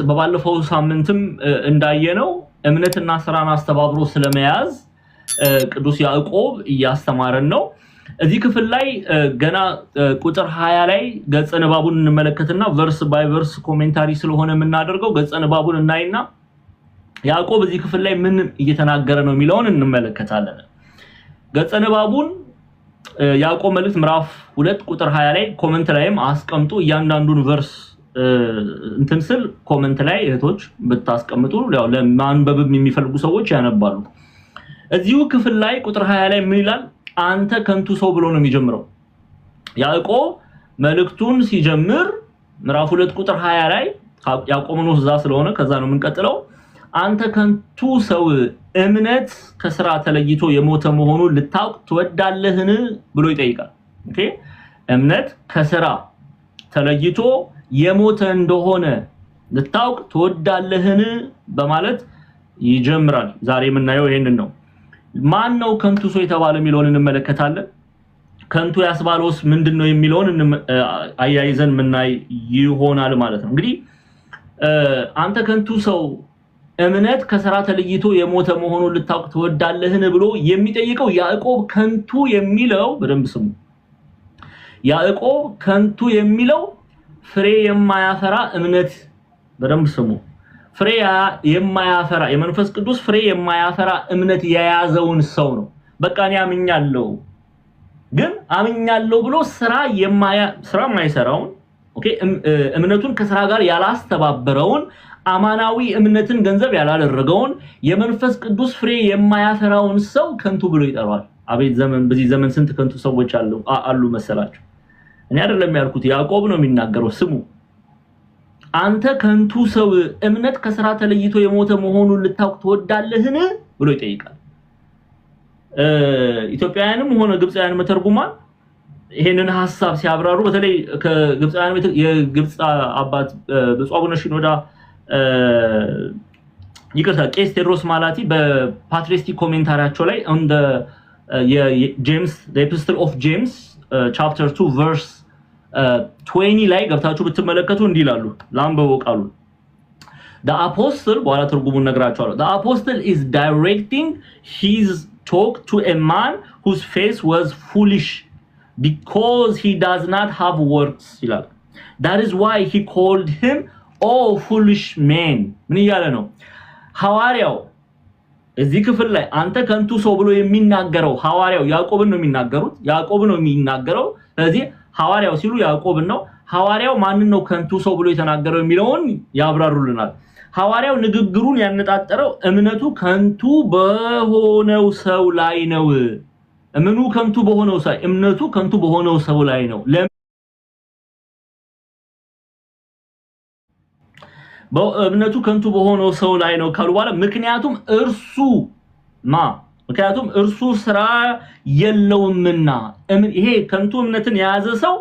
በባለፈው ሳምንትም እንዳየነው እምነትና ስራን አስተባብሮ ስለመያዝ ቅዱስ ያዕቆብ እያስተማረን ነው። እዚህ ክፍል ላይ ገና ቁጥር 20 ላይ ገጸ ንባቡን እንመለከትና ቨርስ ባይ ቨርስ ኮሜንታሪ ስለሆነ የምናደርገው ገጸ ንባቡን እናይና ያዕቆብ እዚህ ክፍል ላይ ምን እየተናገረ ነው የሚለውን እንመለከታለን። ገጸ ንባቡን ያዕቆብ መልእክት ምዕራፍ 2 ቁጥር 20 ላይ ኮሜንት ላይም አስቀምጡ። እያንዳንዱን ቨርስ እንትን ስል ኮሜንት ላይ እህቶች ብታስቀምጡ ያው ለማንበብ የሚፈልጉ ሰዎች ያነባሉ። እዚሁ ክፍል ላይ ቁጥር 20 ላይ ምን ይላል? አንተ ከንቱ ሰው ብሎ ነው የሚጀምረው። ያዕቆብ መልእክቱን ሲጀምር ምዕራፍ 2 ቁጥር 20 ላይ ያዕቆብ ነው እዛ ስለሆነ ከዛ ነው የምንቀጥለው። አንተ ከንቱ ሰው እምነት ከስራ ተለይቶ የሞተ መሆኑን ልታውቅ ትወዳለህን ብሎ ይጠይቃል። ኦኬ እምነት ከስራ ተለይቶ የሞተ እንደሆነ ልታውቅ ትወዳለህን በማለት ይጀምራል። ዛሬ የምናየው ይሄንን ነው። ማን ነው ከንቱ ሰው የተባለ የሚለውን እንመለከታለን። ከንቱ ያስባለውስ ምንድነው የሚለውን አያይዘን ምናይ ይሆናል ማለት ነው። እንግዲህ አንተ ከንቱ ሰው እምነት ከሥራ ተለይቶ የሞተ መሆኑን ልታውቅ ትወዳለህን ብሎ የሚጠይቀው ያዕቆብ ከንቱ የሚለው በደንብ ስሙ። ያዕቆብ ከንቱ የሚለው ፍሬ የማያፈራ እምነት በደንብ ስሙ። ፍሬ የማያፈራ የመንፈስ ቅዱስ ፍሬ የማያፈራ እምነት የያዘውን ሰው ነው። በቃ እኔ አምኛለሁ ግን አምኛለሁ ብሎ ስራ የማይሰራውን ኦኬ እምነቱን ከስራ ጋር ያላስተባበረውን አማናዊ እምነትን ገንዘብ ያላደረገውን የመንፈስ ቅዱስ ፍሬ የማያፈራውን ሰው ከንቱ ብሎ ይጠራዋል። አቤት ዘመን! በዚህ ዘመን ስንት ከንቱ ሰዎች አሉ መሰላችሁ። እኔ አይደለም ያልኩት ያዕቆብ ነው የሚናገረው። ስሙ። አንተ ከንቱ ሰው እምነት ከስራ ተለይቶ የሞተ መሆኑን ልታውቅ ትወዳለህን ብሎ ይጠይቃል። ኢትዮጵያውያንም ሆነ ግብፃውያን መተርጉማን ይሄንን ሐሳብ ሲያብራሩ በተለይ ከግብፃውያን የግብፅ አባት ብፁዕ አቡነ ሽኖዳ ይቅርታ ቄስ ቴዎድሮስ ማላቲ በፓትሪስቲክ ኮሜንታሪያቸው ላይ እንደ የጄምስ the epistle of James chapter 2 verse 20 ላይ ገብታችሁ ብትመለከቱ እንዲህ ይላሉ። ላንበበው ቃሉ the apostle በኋላ ትርጉሙን ነግራችኋለሁ. The apostle is directing his talk to a man whose face was foolish because he does not have works ይላል. That is why he called him oh foolish man. ምን ይያለ ነው ሐዋርያው እዚህ ክፍል ላይ አንተ ከንቱ ሰው ብሎ የሚናገረው ሐዋርያው ያዕቆብን ነው የሚናገሩት። ያዕቆብ ነው የሚናገረው። ስለዚህ ሐዋርያው ሲሉ ያዕቆብን ነው። ሐዋርያው ማንን ነው ከንቱ ሰው ብሎ የተናገረው የሚለውን ያብራሩልናል። ሐዋርያው ንግግሩን ያነጣጠረው እምነቱ ከንቱ በሆነው ሰው ላይ ነው። እምነቱ ከንቱ በሆነው ሰው ላይ ነው። በእምነቱ ከንቱ በሆነው ሰው ላይ ነው ካሉ በኋላ ምክንያቱም እርሱ ስራ የለውምና ይሄ ከንቱ እምነትን የያዘ ሰው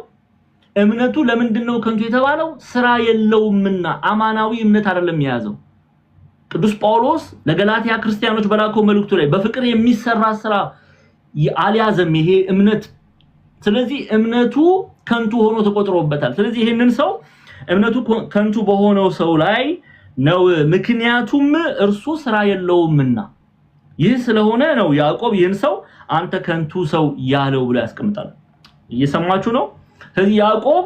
እምነቱ ለምንድነው ከንቱ የተባለው? ስራ የለውምና አማናዊ እምነት አይደለም የያዘው። ቅዱስ ጳውሎስ ለገላትያ ክርስቲያኖች በላከው መልእክቱ ላይ በፍቅር የሚሰራ ስራ አልያዘም ይሄ እምነት። ስለዚህ እምነቱ ከንቱ ሆኖ ተቆጥሮበታል። ስለዚህ ይሄንን ሰው እምነቱ ከንቱ በሆነው ሰው ላይ ነው ምክንያቱም እርሱ ስራ የለውምና። ይህ ስለሆነ ነው ያዕቆብ ይህን ሰው አንተ ከንቱ ሰው ያለው ብሎ ያስቀምጣል። እየሰማችሁ ነው? ስለዚህ ያዕቆብ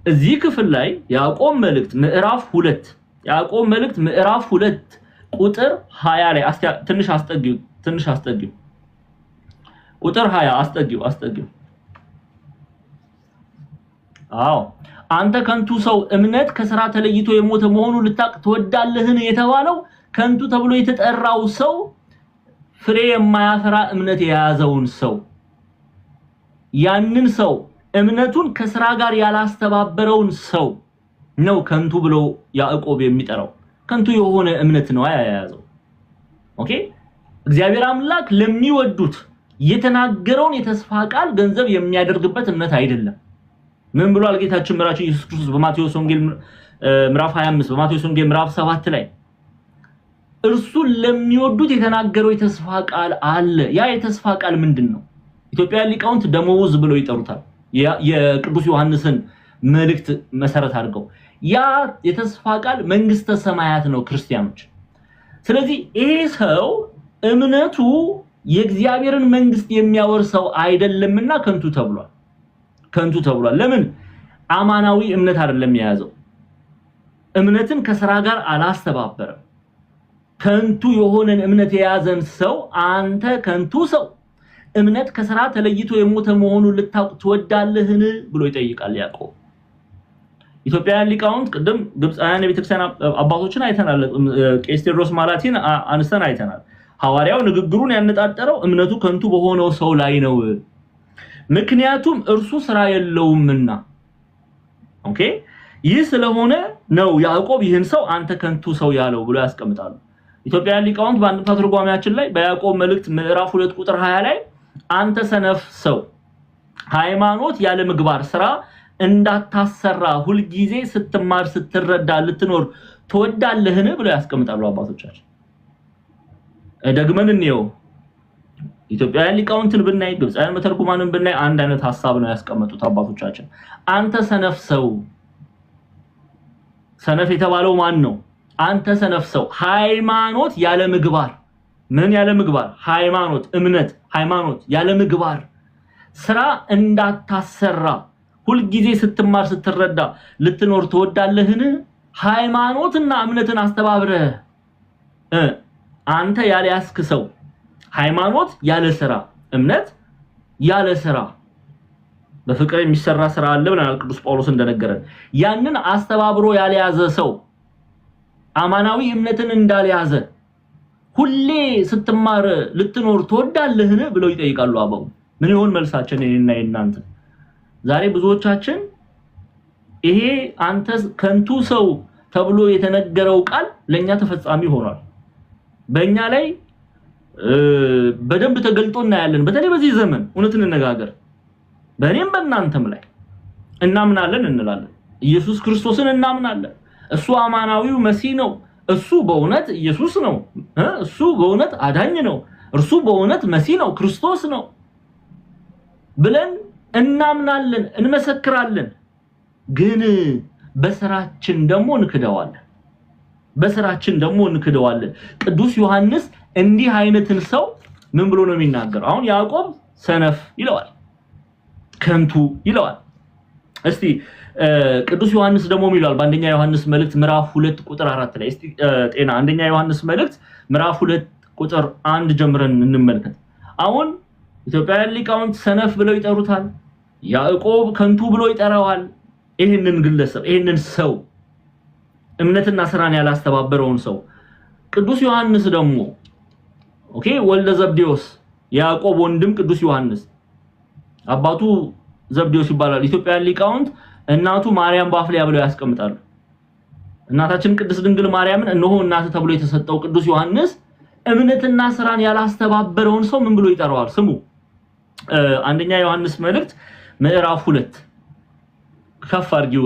እዚህ ክፍል ላይ ያዕቆብ መልእክት ምዕራፍ 2 ቁጥር 20 ላይ ትንሽ አስጠጊው ቁጥር 20 አስጠጊው አዎ አንተ ከንቱ ሰው እምነት ከሥራ ተለይቶ የሞተ መሆኑን ልታውቅ ትወዳለህን የተባለው ከንቱ ተብሎ የተጠራው ሰው ፍሬ የማያፈራ እምነት የያዘውን ሰው ያንን ሰው እምነቱን ከሥራ ጋር ያላስተባበረውን ሰው ነው ከንቱ ብሎ ያዕቆብ የሚጠራው። ከንቱ የሆነ እምነት ነው ያያዘው። ኦኬ እግዚአብሔር አምላክ ለሚወዱት የተናገረውን የተስፋ ቃል ገንዘብ የሚያደርግበት እምነት አይደለም። ምን ብሏል ጌታችን መራችን ኢየሱስ ክርስቶስ በማቴዎስ ወንጌል ምዕራፍ 25 በማቴዎስ ወንጌል ምዕራፍ 7 ላይ እርሱ ለሚወዱት የተናገረው የተስፋ ቃል አለ። ያ የተስፋ ቃል ምንድነው? ኢትዮጵያ ሊቃውንት ደመወዝ ብለው ይጠሩታል። የቅዱስ ዮሐንስን መልእክት መሰረት አድርገው ያ የተስፋ ቃል መንግስተ ሰማያት ነው ክርስቲያኖች። ስለዚህ ይሄ ሰው እምነቱ የእግዚአብሔርን መንግስት የሚያወርሰው አይደለምና ከንቱ ተብሏል። ለምን? አማናዊ እምነት አይደለም የያዘው። እምነትን ከሥራ ጋር አላስተባበረም። ከንቱ የሆነን እምነት የያዘን ሰው አንተ ከንቱ ሰው እምነት ከሥራ ተለይቶ የሞተ መሆኑን ልታውቅ ትወዳለህን ብሎ ይጠይቃል ያዕቆብ። ኢትዮጵያውያን ሊቃውንት ቅድም ግብፃውያን የቤተክርስቲያን አባቶችን አይተናል። ቄስ ቴዎድሮስ ማላቲን አንስተን አይተናል። ሐዋርያው ንግግሩን ያነጣጠረው እምነቱ ከንቱ በሆነው ሰው ላይ ነው፣ ምክንያቱም እርሱ ሥራ የለውምና። ኦኬ፣ ይህ ስለሆነ ነው ያዕቆብ ይህን ሰው አንተ ከንቱ ሰው ያለው ብሎ ያስቀምጣሉ። ኢትዮጵያውያን ሊቃውንት በአንድምታ ትርጓሜያችን ላይ በያዕቆብ መልእክት ምዕራፍ 2 ቁጥር 20 ላይ አንተ ሰነፍ ሰው ሃይማኖት ያለ ምግባር ሥራ እንዳታሰራ ሁል ጊዜ ስትማር ስትረዳ ልትኖር ትወዳለህን ብሎ ያስቀምጣሉ አባቶቻችን። ደግመን እንየው። ኢትዮጵያውያን ሊቃውንትን ብናይ ግብፃውያን መተርጉማንን ብናይ አንድ አይነት ሐሳብ ነው ያስቀመጡት አባቶቻችን። አንተ ሰነፍ ሰው፣ ሰነፍ የተባለው ማን ነው? አንተ ሰነፍ ሰው ሃይማኖት ያለ ምግባር፣ ምን ያለ ምግባር? ሃይማኖት፣ እምነት፣ ሃይማኖት ያለ ምግባር ሥራ እንዳታሰራ ሁል ጊዜ ስትማር ስትረዳ ልትኖር ትወዳለህን? ሃይማኖትና እምነትን አስተባብረህ አንተ ያለ ያስክ ሰው ሃይማኖት ያለ ሥራ፣ እምነት ያለ ሥራ፣ በፍቅር የሚሰራ ሥራ አለ ብለናል ቅዱስ ጳውሎስ እንደነገረን። ያንን አስተባብሮ ያለያዘ ሰው አማናዊ እምነትን እንዳልያዘ ሁሌ ስትማር ልትኖር ትወዳለህን ብለው ይጠይቃሉ አበው። ምን ይሆን መልሳችን እኔና እናንተ? ዛሬ ብዙዎቻችን ይሄ አንተ ከንቱ ሰው ተብሎ የተነገረው ቃል ለኛ ተፈጻሚ ሆኗል። በእኛ ላይ በደንብ ተገልጦ እናያለን። በተለይ በዚህ ዘመን እውነትን እንነጋገር፣ በእኔም በእናንተም ላይ እናምናለን እንላለን። ኢየሱስ ክርስቶስን እናምናለን። እሱ አማናዊው መሲህ ነው። እሱ በእውነት ኢየሱስ ነው። እሱ በእውነት አዳኝ ነው። እርሱ በእውነት መሲህ ነው፣ ክርስቶስ ነው ብለን እናምናለን፣ እንመሰክራለን። ግን በስራችን ደግሞ እንክደዋለን። ቅዱስ ዮሐንስ እንዲህ አይነትን ሰው ምን ብሎ ነው የሚናገረው? አሁን ያዕቆብ ሰነፍ ይለዋል፣ ከንቱ ይለዋል። እስቲ ቅዱስ ዮሐንስ ደግሞ ይላል በአንደኛ ዮሐንስ መልእክት ምዕራፍ 2 ቁጥር 4 ላይ። እስቲ ጤና አንደኛ ዮሐንስ መልእክት ምዕራፍ 2 ቁጥር 1 ጀምረን እንመልከት። አሁን ኢትዮጵያውያን ሊቃውንት ሰነፍ ብለው ይጠሩታል፣ ያዕቆብ ከንቱ ብሎ ይጠራዋል። ይሄንን ግለሰብ፣ ይሄንን ሰው እምነትና ሥራን ያላስተባበረውን ሰው ቅዱስ ዮሐንስ ደግሞ ኦኬ፣ ወልደ ዘብዴዎስ ያዕቆብ ወንድም ቅዱስ ዮሐንስ፣ አባቱ ዘብዴዎስ ይባላል። ኢትዮጵያውያን ሊቃውንት እናቱ ማርያም ባፍሊያ ብለው ያስቀምጣሉ። እናታችን ቅድስት ድንግል ማርያምን እነሆ እናት ተብሎ የተሰጠው ቅዱስ ዮሐንስ እምነትና ሥራን ያላስተባበረውን ሰው ምን ብሎ ይጠራዋል? ስሙ። አንደኛ ዮሐንስ መልእክት ምዕራፍ 2 ከፍ አድርጊው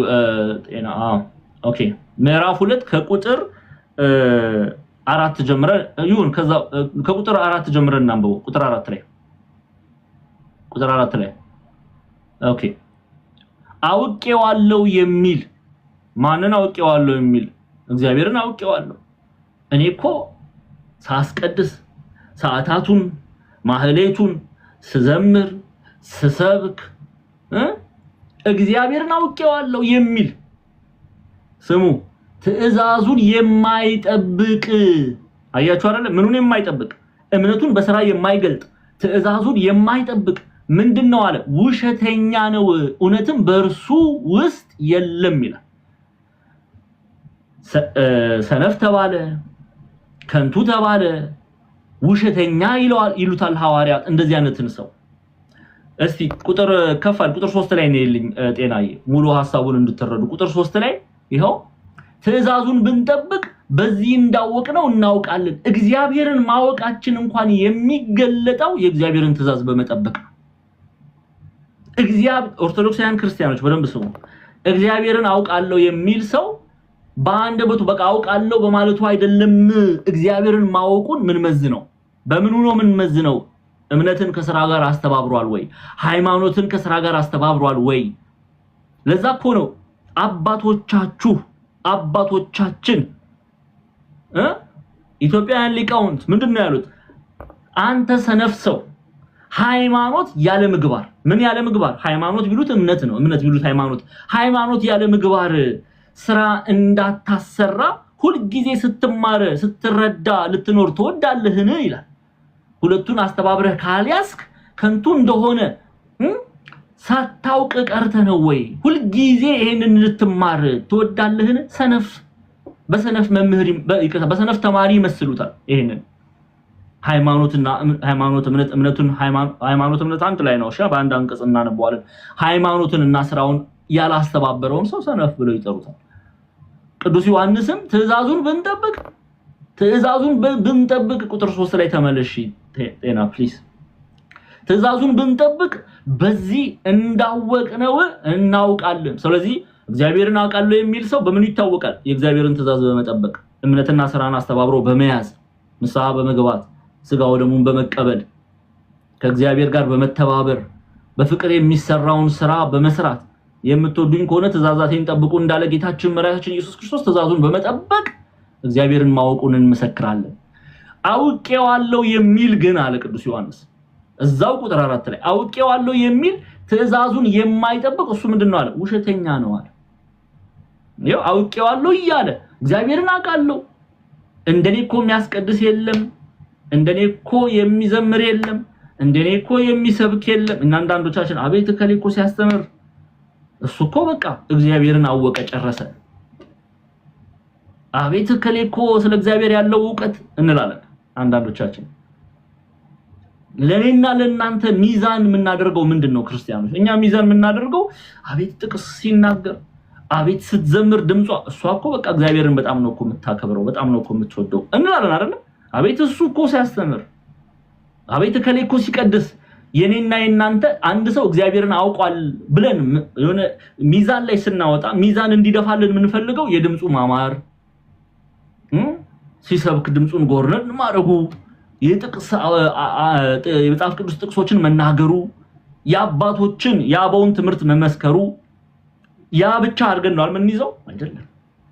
ጤና። ኦኬ፣ ምዕራፍ 2 ከቁጥር 4 ጀምረን ይሁን፣ ከዛ ከቁጥር 4 ጀምረን እናንብበው። ቁጥር 4 ላይ ኦኬ፣ አውቄዋለሁ የሚል ማንን አውቄዋለሁ የሚል? እግዚአብሔርን አውቄዋለሁ። እኔ እኮ ሳስቀድስ ሰዓታቱን ማህሌቱን ስዘምር ስሰብክ እግዚአብሔርን አውቄዋለሁ የሚል ስሙ፣ ትእዛዙን የማይጠብቅ አያችሁ አይደል? ምኑን የማይጠብቅ? እምነቱን በሥራ የማይገልጥ ትእዛዙን የማይጠብቅ ምንድነው አለ? ውሸተኛ ነው፣ እውነትም በእርሱ ውስጥ የለም ይላል። ሰነፍ ተባለ፣ ከንቱ ተባለ፣ ውሸተኛ ይሉታል ሐዋርያት እንደዚህ አይነትን ሰው። እስቲ ቁጥር ከፋል ቁጥር 3 ላይ ነው ይልኝ ጤናዬ፣ ሙሉ ሐሳቡን እንድትረዱ። ቁጥር 3 ላይ ይሄው ትእዛዙን ብንጠብቅ በዚህ እንዳወቅነው እናውቃለን። እግዚአብሔርን ማወቃችን እንኳን የሚገለጠው የእግዚአብሔርን ትእዛዝ በመጠበቅ ነው። ኦርቶዶክሳውያን ክርስቲያኖች በደንብ ስሙ። እግዚአብሔርን አውቃለሁ የሚል ሰው በአንደበቱ በቃ አውቃለሁ በማለቱ አይደለም እግዚአብሔርን ማወቁን ምን መዝነው? በምኑ ነው ምን መዝነው? እምነትን ከሥራ ጋር አስተባብሯል ወይ? ሃይማኖትን ከሥራ ጋር አስተባብሯል ወይ? ለዛ እኮ ነው አባቶቻችን ኢትዮጵያውያን ሊቃውንት ምንድነው ያሉት? አንተ ሰነፍ ሰው ሃይማኖት ያለ ምግባር ምን ያለ ምግባር? ሃይማኖት ቢሉት እምነት ነው። እምነት ቢሉት ሃይማኖት ያለ ምግባር ስራ እንዳታሰራ ሁሉ ጊዜ ስትማር ስትረዳ ልትኖር ተወዳለህን ይላል። ሁለቱን አስተባብረህ ካልያስክ ከንቱ እንደሆነ ሳታውቅ ቀርተ ነው ወይ? ሁሉ ጊዜ ይሄንን ልትማር ተወዳለህን? ሰነፍ በሰነፍ መምህር በሰነፍ ተማሪ ይመስሉታል። ይሄንን ሃይማኖት እምነት አንድ ላይ ነው። በአንድ አንቀጽ እናነባዋለን። ሃይማኖትንና ስራውን ያላስተባበረውን ሰው ሰነፍ ብለው ይጠሩታል። ቅዱስ ዮሐንስም ትእዛዙን ብንጠብቅ ቁጥር 3 ላይ ተመለሽ ጤና ፕሊዝ። ትእዛዙን ብንጠብቅ በዚህ እንዳወቅነው እናውቃለን። ስለዚህ እግዚአብሔርን አውቃለሁ የሚል ሰው በምን ይታወቃል? የእግዚአብሔርን ትእዛዝ በመጠበቅ እምነትና ስራን አስተባብሮ በመያዝ ንስሐ በመግባት ስጋው ደሙን በመቀበል ከእግዚአብሔር ጋር በመተባበር በፍቅር የሚሰራውን ስራ በመስራት የምትወዱኝ ከሆነ ትእዛዛቴን ጠብቁ እንዳለ ጌታችን መድኃኒታችን ኢየሱስ ክርስቶስ ትእዛዙን በመጠበቅ እግዚአብሔርን ማወቁን እንመሰክራለን። አውቄዋለሁ የሚል ግን አለ ቅዱስ ዮሐንስ እዛው ቁጥር 4 ላይ አውቄዋለሁ የሚል ትእዛዙን የማይጠብቅ እሱ ምንድነው አለ? ውሸተኛ ነው አለ። ይኸው አውቄዋለሁ እያለ እግዚአብሔርን አውቃለሁ እንደኔ እኮ የሚያስቀድስ የለም፣ እንደኔ እኮ የሚዘምር የለም፣ እንደኔ እኮ የሚሰብክ የለም። እና አንዳንዶቻችን አቤት ከሌ እኮ ሲያስተምር እሱ እኮ በቃ እግዚአብሔርን አወቀ ጨረሰ፣ አቤት ከሌ እኮ ስለ እግዚአብሔር ያለው ዕውቀት እንላለን አንዳንዶቻችን። ለኔና ለናንተ ሚዛን የምናደርገው ምንድነው? ክርስቲያኖች እኛ ሚዛን የምናደርገው አቤት ጥቅስ ሲናገር አቤት ስትዘምር ድምጿ እሷ እኮ በቃ እግዚአብሔርን በጣም ነው እኮ የምታከብረው በጣም ነው እኮ የምትወደው እንላለን አይደል? አቤት እሱ እኮ ሲያስተምር አቤት ከሌ እኮ ሲቀድስ የኔና የናንተ አንድ ሰው እግዚአብሔርን አውቋል ብለን የሆነ ሚዛን ላይ ስናወጣ ሚዛን እንዲደፋልን የምንፈልገው የድምጹ ማማር ሲሰብክ ድምጹን ጎርነን ማረጉ የመጽሐፍ ቅዱስ ጥቅሶችን መናገሩ የአባውን ትምህርት መመስከሩ ያ ብቻ አድርገን ነው የምንይዘው አይደለም።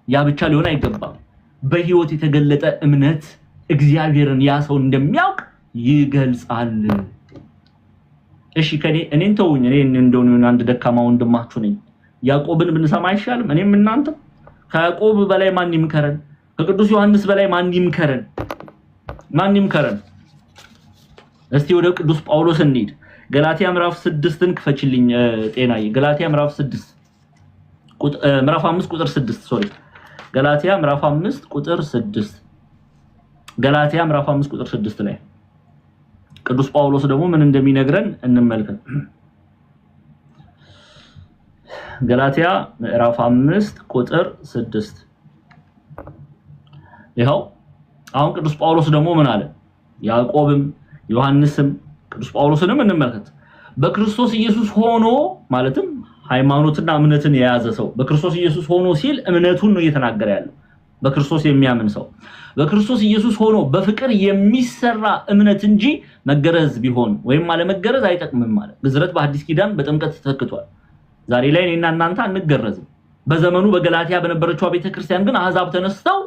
ያ ብቻ ሊሆን አይገባም። በህይወት የተገለጠ እምነት እግዚአብሔርን ያ ሰው እንደሚያውቅ ይገልጻል። እሺ እኔን ተውኝ። እኔ እንደሆነ አንድ ደካማ ወንድማችሁ ነኝ። ያዕቆብን ብንሰማ አይሻልም? እኔም እናንተ ከያዕቆብ በላይ ማን ይምከረን? ከቅዱስ ዮሐንስ በላይ ማን ይምከረን? እስቲ ወደ ቅዱስ ጳውሎስ እንሂድ። ገላትያ ምዕራፍ 6ን ክፈችልኝ ጤናዬ። ገላትያ ምዕራፍ 5 ቁጥር 6 ሶሪ ገላትያ ምዕራፍ 5 ቁጥር 6 ገላትያ ምዕራፍ 5 ቁጥር 6 ላይ ቅዱስ ጳውሎስ ደግሞ ምን እንደሚነግረን እንመልከት። ገላትያ ምዕራፍ 5 ቁጥር 6 ይኸው አሁን ቅዱስ ጳውሎስ ደግሞ ምን አለ? ያዕቆብም ዮሐንስም ቅዱስ ጳውሎስንም እንመልከት። በክርስቶስ ኢየሱስ ሆኖ ማለትም ሃይማኖትና እምነትን የያዘ ሰው በክርስቶስ ኢየሱስ ሆኖ ሲል እምነቱን ነው እየተናገረ ያለው። በክርስቶስ የሚያምን ሰው በክርስቶስ ኢየሱስ ሆኖ በፍቅር የሚሰራ እምነት እንጂ መገረዝ ቢሆን ወይም አለመገረዝ አይጠቅምም ማለት። ግዝረት በአዲስ ኪዳን በጥምቀት ተተክቷል። ዛሬ ላይ እኔና እናንተ አንገረዝም። በዘመኑ በገላትያ በነበረችው ቤተክርስቲያን ግን አሕዛብ ተነስተው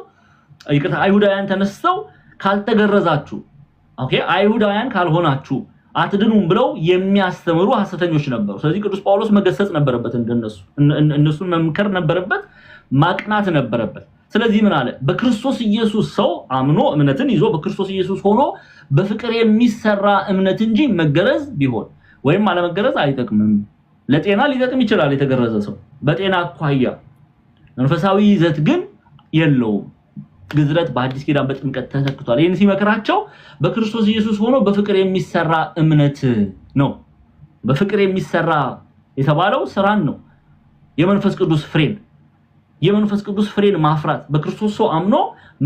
አይሁዳውያን ተነስተው ካልተገረዛችሁ አይሁዳውያን ካልሆናችሁ አትድኑም ብለው የሚያስተምሩ ሐሰተኞች ነበሩ። ስለዚህ ቅዱስ ጳውሎስ መገሰጽ ነበረበት፣ እነሱን መምከር ነበረበት፣ ማቅናት ነበረበት። ስለዚህ ምን አለ? በክርስቶስ ኢየሱስ ሰው አምኖ እምነትን ይዞ በክርስቶስ ኢየሱስ ሆኖ በፍቅር የሚሰራ እምነት እንጂ መገረዝ ቢሆን ወይም አለመገረዝ አይጠቅምም። ለጤና ሊጠቅም ይችላል የተገረዘ ሰው በጤና አኳያ፣ መንፈሳዊ ይዘት ግን የለውም። ግዝረት በአዲስ ኪዳን በጥምቀት ተተክቷል። ይሄን ሲመክራቸው በክርስቶስ ኢየሱስ ሆኖ በፍቅር የሚሰራ እምነት ነው። በፍቅር የሚሰራ የተባለው ስራን ነው። የመንፈስ ቅዱስ ፍሬን ማፍራት በክርስቶስ ሰው አምኖ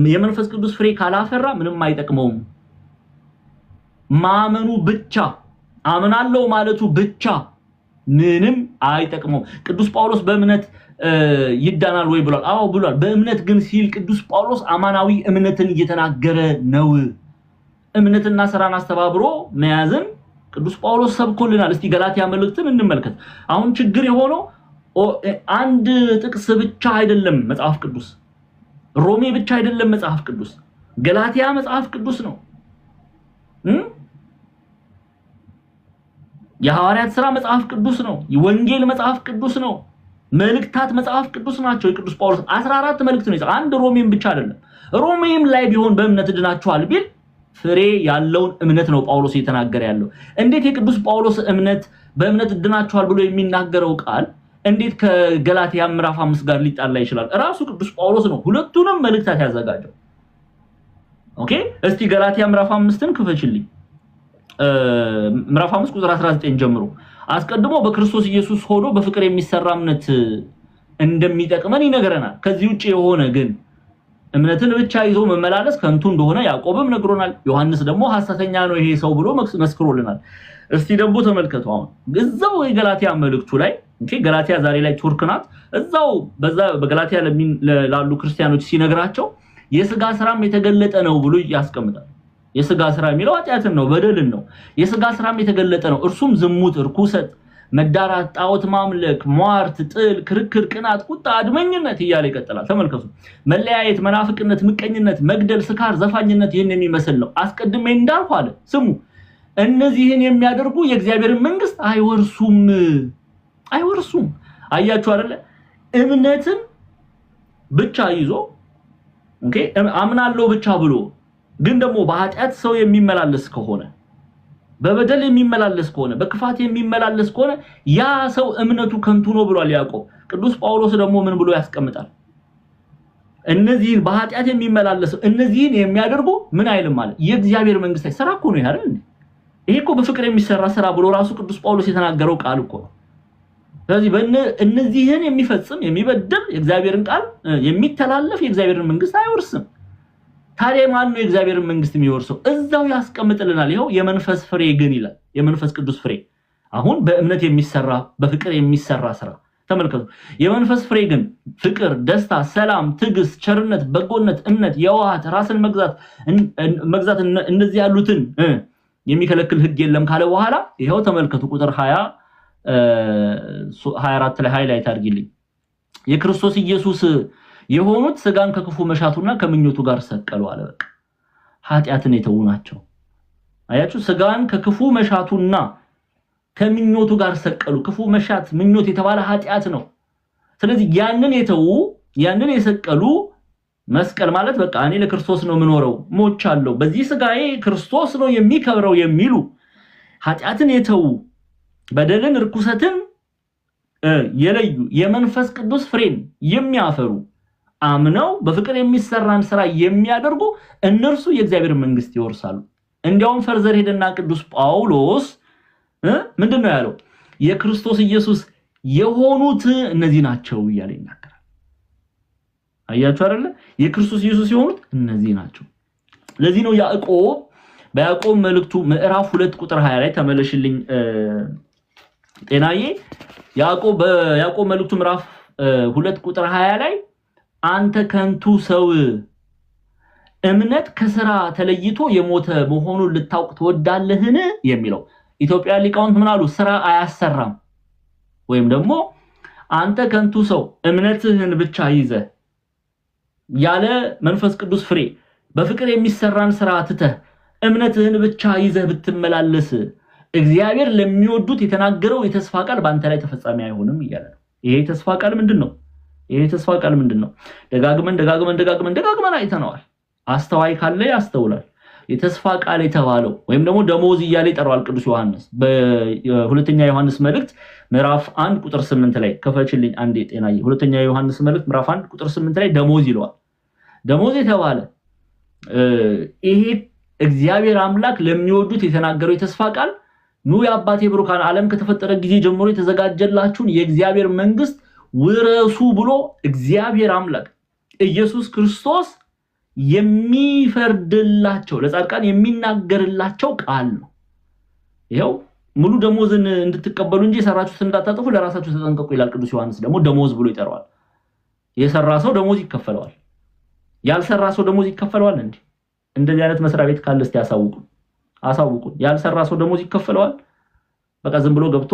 የመንፈስ ቅዱስ ፍሬ ካላፈራ ምንም አይጠቅመውም። ማመኑ ብቻ አምናለሁ ማለቱ ብቻ ምንም አይጠቅመውም። ቅዱስ ጳውሎስ በእምነት ይዳናል ወይ ብሏል? አዎ ብሏል። በእምነት ግን ሲል ቅዱስ ጳውሎስ አማናዊ እምነትን እየተናገረ ነው። እምነትና ስራን አስተባብሮ መያዝን ቅዱስ ጳውሎስ ሰብኮልናል። እስቲ ገላትያ መልእክትን እንመልከት። አሁን ችግር የሆነው አንድ ጥቅስ ብቻ አይደለም መጽሐፍ ቅዱስ ሮሜ ብቻ አይደለም መጽሐፍ ቅዱስ ገላትያ መጽሐፍ ቅዱስ ነው የሐዋርያት ሥራ መጽሐፍ ቅዱስ ነው የወንጌል መጽሐፍ ቅዱስ ነው መልእክታት መጽሐፍ ቅዱስ ናቸው የቅዱስ ጳውሎስ 14 መልእክት ነው አንድ ሮሜም ብቻ አይደለም ሮሜም ላይ ቢሆን በእምነት ድናችኋል ቢል ፍሬ ያለውን እምነት ነው ጳውሎስ እየተናገረ ያለው እንዴት የቅዱስ ጳውሎስ እምነት በእምነት ድናችኋል ብሎ የሚናገረው ቃል እንዴት ከገላትያ ምዕራፍ 5 ጋር ሊጣላ ይችላል ራሱ ቅዱስ ጳውሎስ ነው ሁለቱንም መልእክታት ያዘጋጀው ኦኬ እስቲ ገላትያ ምዕራፍ 5ን ክፈችልኝ ምዕራፍ 5 ቁጥር 19 ጀምሮ አስቀድሞ በክርስቶስ ኢየሱስ ሆኖ በፍቅር የሚሰራ እምነት እንደሚጠቅመን ይነገረናል ከዚህ ውጪ የሆነ ግን እምነትን ብቻ ይዞ መመላለስ ከንቱ እንደሆነ ያዕቆብም ነግሮናል ዮሐንስ ደግሞ ሐሰተኛ ነው ይሄ ሰው ብሎ መስክሮልናል እስቲ ደግሞ ተመልከቱ አሁን እዛው የገላትያ መልእክቱ ላይ እንዴ ገላትያ ዛሬ ላይ ቱርክ ናት እዛው በዛ በገላትያ ላሉ ክርስቲያኖች ሲነግራቸው የሥጋ ሥራም የተገለጠ ነው ብሎ ያስቀምጣል የሥጋ ሥራ የሚለው ኃጢአትን ነው በደልን ነው የሥጋ ሥራም የተገለጠ ነው እርሱም ዝሙት ርኩሰት መዳራት ጣዖት ማምለክ ሟርት ጥል ክርክር ቅናት ቁጣ አድመኝነት እያለ ይቀጥላል ተመልከቱ መለያየት መናፍቅነት ምቀኝነት መግደል ስካር ዘፋኝነት ይሄን የሚመስል ነው አስቀድሜ እንዳልኩ አለ ስሙ እነዚህን የሚያደርጉ የእግዚአብሔርን መንግስት አይወርሱም አያችሁ አይደለ እምነትን ብቻ ይዞ ኦኬ አምናለሁ ብቻ ብሎ ግን ደግሞ በኃጢአት ሰው የሚመላለስ ከሆነ በበደል የሚመላለስ ከሆነ በክፋት የሚመላለስ ከሆነ ያ ሰው እምነቱ ከንቱ ነው ብሏል ያዕቆብ ቅዱስ ጳውሎስ ደግሞ ምን ብሎ ያስቀምጣል እነዚህን በኃጢአት የሚመላለስ እነዚህን የሚያደርጉ ምን አይልም ማለት የእግዚአብሔር መንግስት አይሰራ እኮ ነው አይደል ይሄ እኮ በፍቅር የሚሰራ ስራ ብሎ ራሱ ቅዱስ ጳውሎስ የተናገረው ቃል እኮ ነው ስለዚህ እነዚህን የሚፈጽም የሚበድል የእግዚአብሔርን ቃል የሚተላለፍ የእግዚአብሔርን መንግስት አይወርስም ታዲያ ማን ነው የእግዚአብሔርን መንግስት የሚወርሰው እዛው ያስቀምጥልናል ይሄው የመንፈስ ፍሬ ግን ይላል የመንፈስ ቅዱስ ፍሬ አሁን በእምነት የሚሰራ በፍቅር የሚሰራ ስራ ተመልከቱ የመንፈስ ፍሬ ግን ፍቅር ደስታ ሰላም ትዕግስት ቸርነት በጎነት እምነት የዋሃት ራስን መግዛት እነዚህ ያሉትን የሚከለክል ህግ የለም ካለ በኋላ ይሄው ተመልከቱ ቁጥር 24 ላይ ሃይላይት አድርጊልኝ የክርስቶስ ኢየሱስ የሆኑት ስጋን ከክፉ መሻቱና ከምኞቱ ጋር ሰቀሉ አለ በቃ ኃጢያትን የተው ናቸው አያችሁ ስጋን ከክፉ መሻቱና ከምኞቱ ጋር ሰቀሉ ክፉ መሻት ምኞት የተባለ ኃጢያት ነው ስለዚህ ያንን የተው ያንን የሰቀሉ መስቀል ማለት በቃ እኔ ለክርስቶስ ነው ምኖረው ሞቻለሁ በዚህ ስጋዬ ክርስቶስ ነው የሚከብረው የሚሉ ኃጢያትን የተው በደልን ርኩሰትን የለዩ የመንፈስ ቅዱስ ፍሬን የሚያፈሩ አምነው በፍቅር የሚሰራን ስራ የሚያደርጉ እነርሱ የእግዚአብሔር መንግስት ይወርሳሉ እንዲያውም ፈርዘር ሄደና ቅዱስ ጳውሎስ ምንድነው ያለው የክርስቶስ ኢየሱስ የሆኑት እነዚህ ናቸው ይያለ ይናገራል አያችሁ አይደለ የክርስቶስ ኢየሱስ የሆኑት እነዚህ ናቸው ለዚህ ነው በያዕቆብ መልእክቱ ምዕራፍ 2 ቁጥር 20 ላይ ተመለሽልኝ ጤናዬ ያዕቆብ መልእክቱ ምዕራፍ 2 ቁጥር 20 ላይ አንተ ከንቱ ሰው እምነት ከሥራ ተለይቶ የሞተ መሆኑን ልታውቅ ተወዳለህን የሚለው ኢትዮጵያ ሊቃውንት ምን አሉ ሥራ አያሰራም ወይም ደግሞ አንተ ከንቱ ሰው እምነትህን ብቻ ይዘህ ያለ መንፈስ ቅዱስ ፍሬ በፍቅር የሚሰራን ሥራ ትተህ እምነትህን ብቻ ይዘህ ብትመላለስ እግዚአብሔር ለሚወዱት የተናገረው የተስፋ ቃል ባንተ ላይ ተፈጻሚ አይሆንም ይላል ይሄ ተስፋ ቃል ምንድነው ይሄ ተስፋ ቃል ምንድነው ደጋግመን አይተነዋል አስተዋይ ካለ ያስተውላል የተስፋ ቃል የተባለው ወይም ደግሞ ደሞዝ ይያለ ይጠራዋል ቅዱስ ዮሐንስ በሁለተኛ ዮሐንስ መልእክት ምዕራፍ 1 ቁጥር 8 ላይ ከፈችልኝ አንዴ ጤናዬ ሁለተኛ ዮሐንስ መልእክት ምዕራፍ 1 ቁጥር 8 ላይ ደሞዝ ይለዋል ደሞዝ የተባለ ይሄ እግዚአብሔር አምላክ ለሚወዱት የተናገረው የተስፋ ቃል ኑ የአባቴ ብሩካን ዓለም ከተፈጠረ ጊዜ ጀምሮ የተዘጋጀላችሁን የእግዚአብሔር መንግስት ውረሱ ብሎ እግዚአብሔር አምላክ ኢየሱስ ክርስቶስ የሚፈርድላቸው ለጻድቃን የሚናገርላቸው ቃል ነው ይሄው ሙሉ ደሞዝን እንድትቀበሉ እንጂ የሰራችሁት እንዳታጠፉ ለራሳችሁ ተጠንቀቁ ይላል ቅዱስ ዮሐንስ ደግሞ ደሞዝ ብሎ ይጠራዋል የሰራ ሰው ደሞዝ ይከፈለዋል ያልሰራ ሰው ደሞዝ ይከፈለዋል እንዴ እንደዚህ አይነት መስሪያ ቤት ካለ እስቲ አሳውቁ ያልሰራ ሰው ደሞዝ ይከፈለዋል በቃ ዝም ብሎ ገብቶ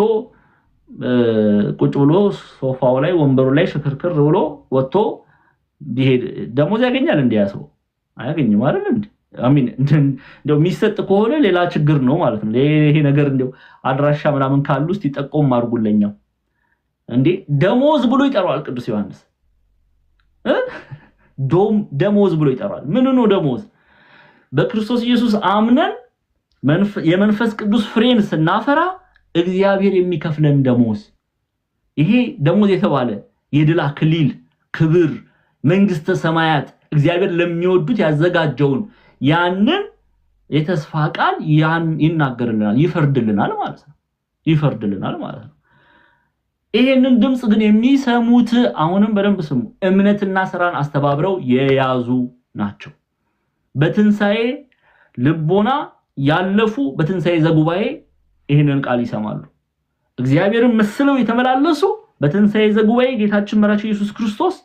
ቁጭ ብሎ ሶፋው ላይ ወንበሩ ላይ ሽክርክር ብሎ ወጥቶ ቢሄድ ደሞዝ ያገኛል እንዴ? ያሰው አያገኝም አይደል እንዴ? አሚን እንደው የሚሰጥ ከሆነ ሌላ ችግር ነው ማለት ነው። ይሄ ነገር እንደው አድራሻ ምናምን ካሉ እስቲ ጠቆም አድርጉልኛው እንዴ። ደሞዝ ብሎ ይጠራዋል ቅዱስ ዮሐንስ ደሞዝ ብሎ ይጠራዋል። ምን ነው ደሞዝ? በክርስቶስ ኢየሱስ አምነን የመንፈስ ቅዱስ ፍሬን ስናፈራ እግዚአብሔር የሚከፍለን ደሞዝ። ይሄ ደሞዝ የተባለ የድል አክሊል፣ ክብር፣ መንግስተ ሰማያት እግዚአብሔር ለሚወዱት ያዘጋጀውን ያንን የተስፋ ቃል ይናገርልናል፣ ይፈርድልናል ማለት ነው። ይሄንን ድምጽ ግን የሚሰሙት አሁንም በደንብ ስሙ፣ እምነትና ስራን አስተባብረው የያዙ ናቸው። በትንሳኤ ልቦና ያለፉ በትንሳኤ ዘጉባኤ ይሄንን ቃል ይሰማሉ። እግዚአብሔርን መስለው የተመላለሱ በትንሳኤ ዘጉባኤ ጌታችን መራችን ኢየሱስ ክርስቶስ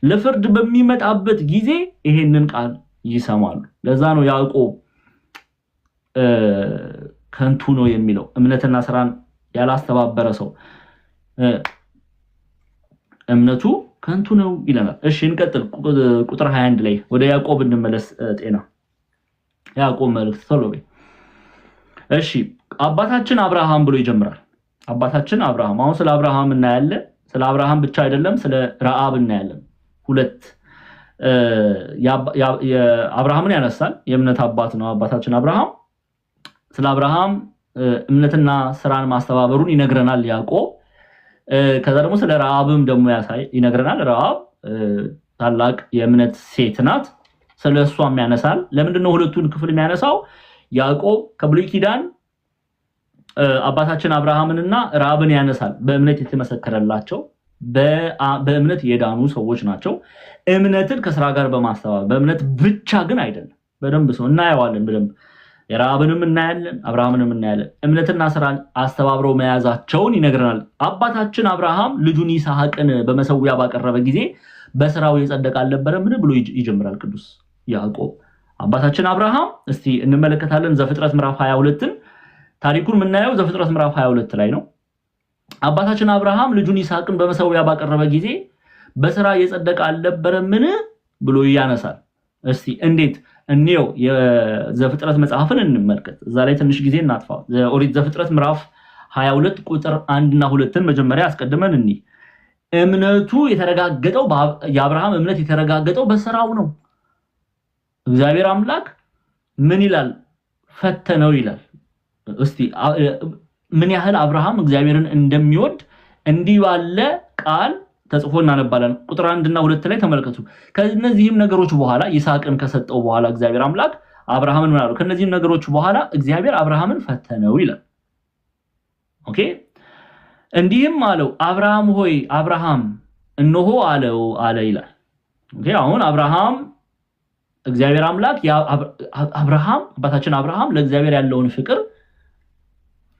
ለፍርድ በሚመጣበት ጊዜ ይሄንን ቃል ይሰማሉ። ለዛ ነው ያዕቆብ ከንቱ ነው የሚለው፣ እምነትና ስራን ያላስተባበረ ሰው እምነቱ ከንቱ ነው ይለናል። እሺ እንቀጥል። ቁጥር 21 ላይ ወደ ያዕቆብ እንመለስ። ጤና ያዕቆብ መልእክት ቶሎ በይ። እሺ አባታችን አብርሃም ብሎ ይጀምራል። አባታችን አብርሃም። አሁን ስለ አብርሃም እናያለን። ስለ አብርሃም ብቻ አይደለም፣ ስለ ረዓብ እናያለን። ሁለት አብርሃምን ያነሳል። የእምነት አባት ነው አባታችን አብርሃም። ስለ አብርሃም እምነትና ስራን ማስተባበሩን ይነግረናል ያዕቆብ። ከዛ ደግሞ ስለ ረዓብም ደግሞ ይነግረናል። ረዓብ ታላቅ የእምነት ሴት ናት። ስለሷም ያነሳል። ለምንድነው ሁለቱን ክፍል የሚያነሳው? ያዕቆብ ከብሉይ ኪዳን አባታችን አብርሃምንና ረዓብን ያነሳል። በእምነት የተመሰከረላቸው በእምነት የዳኑ ሰዎች ናቸው። እምነትን ከስራ ጋር በማስተባበር በእምነት ብቻ ግን አይደለም። በደንብ ሰው እናየዋለን። በደንብ የረዓብንም እናያለን፣ አብርሃምንም እናያለን። እምነትና ስራን አስተባብረው መያዛቸውን ይነግረናል። አባታችን አብርሃም ልጁን ይስሐቅን በመሰዊያ ባቀረበ ጊዜ በስራው የጸደቀ አልነበረምን ብሎ ይጀምራል ቅዱስ ያዕቆብ። አባታችን አብርሃም እስቲ እንመለከታለን። ዘፍጥረት ምዕራፍ 22ን ታሪኩን የምናየው ዘፍጥረት ምዕራፍ 22 ላይ ነው። አባታችን አብርሃም ልጁን ይስሐቅን በመሰዊያ ባቀረበ ጊዜ በስራ የጸደቀ አልነበረምን ብሎ ያነሳል። እስቲ እንዴት እንየው? የዘፍጥረት መጽሐፍን እንመልከት። እዛ ላይ ትንሽ ጊዜ እናጥፋ። ኦሪት ዘፍጥረት ምዕራፍ 22 ቁጥር 1 እና 2ን መጀመሪያ አስቀድመን እንይ። እምነቱ የተረጋገጠው የአብርሃም እምነት የተረጋገጠው በስራው ነው። እግዚአብሔር አምላክ ምን ይላል? ፈተነው ይላል። እስቲ ምን ያህል አብርሃም እግዚአብሔርን እንደሚወድ እንዲህ ባለ ቃል ተጽፎ እናነባለን። ቁጥር 1 እና 2 ላይ ተመልከቱ። ከነዚህም ነገሮች በኋላ ይስሐቅን ከሰጠው በኋላ እግዚአብሔር አምላክ አብርሃምን ምን አለው? ከነዚህም ነገሮች በኋላ እግዚአብሔር አብርሃምን ፈተነው ይላል። ኦኬ። እንዲህም አለው፣ አብርሃም ሆይ አብርሃም እነሆ አለ ይላል። ኦኬ። አሁን አብርሃም እግዚአብሔር አምላክ አብርሃም አባታችን አብርሃም ለእግዚአብሔር ያለውን ፍቅር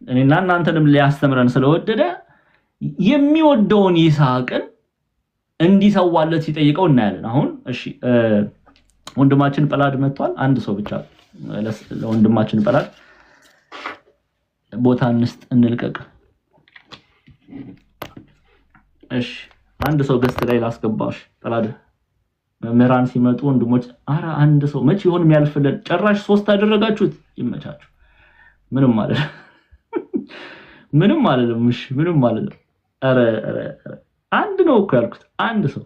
እኔና እናንተንም ሊያስተምረን ስለወደደ የሚወደውን ይስሐቅን እንዲሰዋለት ሲጠይቀው እናያለን። አሁን እሺ ወንድማችን ጳላድ መጥቷል። አንድ ሰው ብቻ ለወንድማችን ጳላድ ቦታ እንልቀቅ። እሺ አንድ ሰው ገስት ላይ ላስገባሽ። ጳላድ መምህራን ሲመጡ ወንድሞች አራ አንድ ሰው መቼ ይሆን የሚያልፍለት? ጭራሽ 3 አደረጋችሁት። ይመቻችሁ። ምንም ማለት ምንም አይደለም። እሺ ምንም አይደለም። አረ አንድ ነው እኮ ያልኩት አንድ ሰው።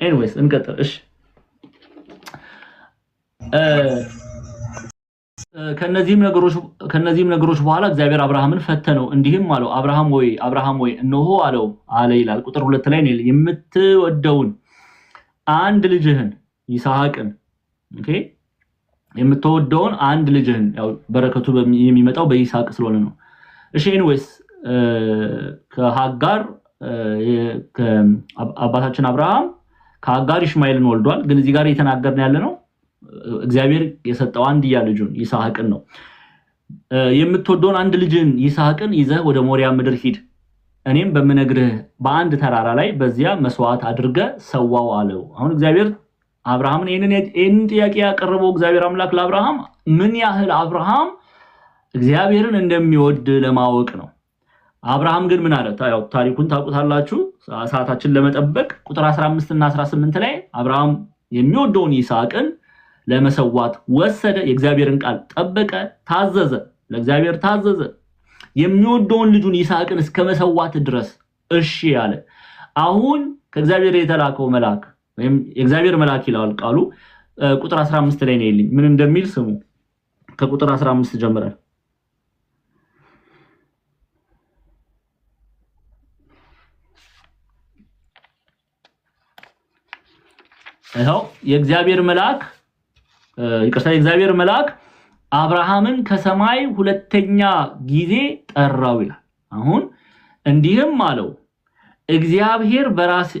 ኤኒዌይስ እንቀጥል። እሺ ከነዚህም ነገሮች በኋላ እግዚአብሔር አብርሃምን ፈተነው፣ እንዲህም አለው፣ አብርሃም ሆይ እነሆ አለ ይላል። ቁጥር 2 ላይ ነው የምትወደውን አንድ ልጅህን ይስሐቅን። ኦኬ የምትወደውን አንድ ልጅህን፣ ያው በረከቱ የሚመጣው በይስሐቅ ስለሆነ ነው። እሺ ኤኒዌይስ ከሃጋር አባታችን አብርሃም ከሃጋር ኢሽማኤልን ወልዷል። ግን እዚህ ጋር እየተናገርን ያለ ነው እግዚአብሔር የሰጠው አንድያ ልጁን ይስሐቅን ነው። የምትወደውን አንድ ልጅህን ይስሐቅን ይዘህ ወደ ሞሪያ ምድር ሂድ፣ እኔም በምነግርህ በአንድ ተራራ ላይ በዚያ መስዋዕት አድርገህ ሰዋው አለው። አሁን እግዚአብሔር አብርሃምን ይህንን ጥያቄ ያቀረበው እግዚአብሔር አምላክ ለአብርሃም ምን ያህል አብርሃም እግዚአብሔርን እንደሚወድ ለማወቅ ነው። አብርሃም ግን ምን አለ? ያው ታሪኩን ታውቁታላችሁ። ሰዓታችን ለመጠበቅ ቁጥር 15 እና 18 ላይ አብርሃም የሚወደውን ይስሐቅን ለመሰዋት ወሰደ። የእግዚአብሔርን ቃል ጠበቀ፣ ታዘዘ፣ ለእግዚአብሔር ታዘዘ። የሚወደውን ልጁን ይስሐቅን እስከ መሰዋት ድረስ እሺ አለ። አሁን ከእግዚአብሔር የተላከው መልአክ ወይም የእግዚአብሔር መልአክ ይላል ቃሉ ቁጥር 15 ላይ ነው ይልኝ ምን እንደሚል ስሙ። ከቁጥር 15 ጀምረን የእግዚአብሔር መልአክ አብርሃምን ከሰማይ ሁለተኛ ጊዜ ጠራው ይላል። አሁን እንዲህም አለው እግዚአብሔር በራሴ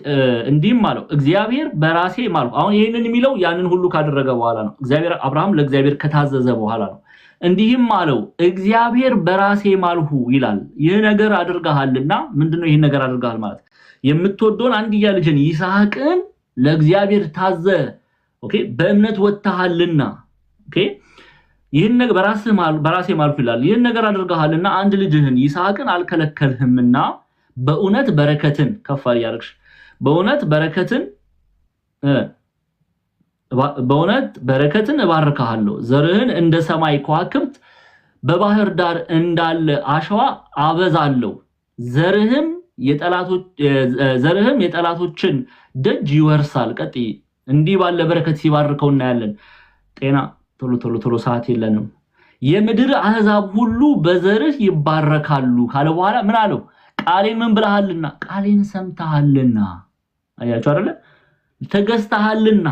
ማልሁ። አሁን ይሄንን የሚለው ያንን ሁሉ ካደረገ በኋላ ነው። አብርሃም ለእግዚአብሔር ከታዘዘ በኋላ ነው። እንዲህም አለው እግዚአብሔር በራሴ ማልሁ ይላል። ይህ ነገር አድርገሃልና ምንድነው ይሄን ነገር አድርገሃል ማለት? የምትወደውን አንድያ ልጅን ይስሐቅን ለእግዚአብሔር ታዘ። ኦኬ በእምነት ወጣሃልና ኦኬ ይሄን ነገር በራሴ ማልኩ ይላል። ይሄን ነገር አድርገሃልና አንድ ልጅህን ይስሐቅን አልከለከልህምና በእውነት በረከትን ከፋል ያርክሽ በእውነት በረከትን እባርካለሁ። ዘርህን እንደ ሰማይ ከዋክብት በባህር ዳር እንዳለ አሸዋ አበዛለሁ። ዘርህም የጠላቶችን ደጅ ይወርሳል። ቀጥይ እንዲህ ባለ በረከት ሲባርከው እናያለን። ጤና ቶሎ ሰዓት የለንም። የምድር አህዛብ ሁሉ በዘርህ ይባረካሉ ካለ በኋላ ምን አለው? ቃሌን ምን ብለሃልና? ቃሌን ሰምተሃልና። አያችሁ አይደለ? ተገዝተሃልና፣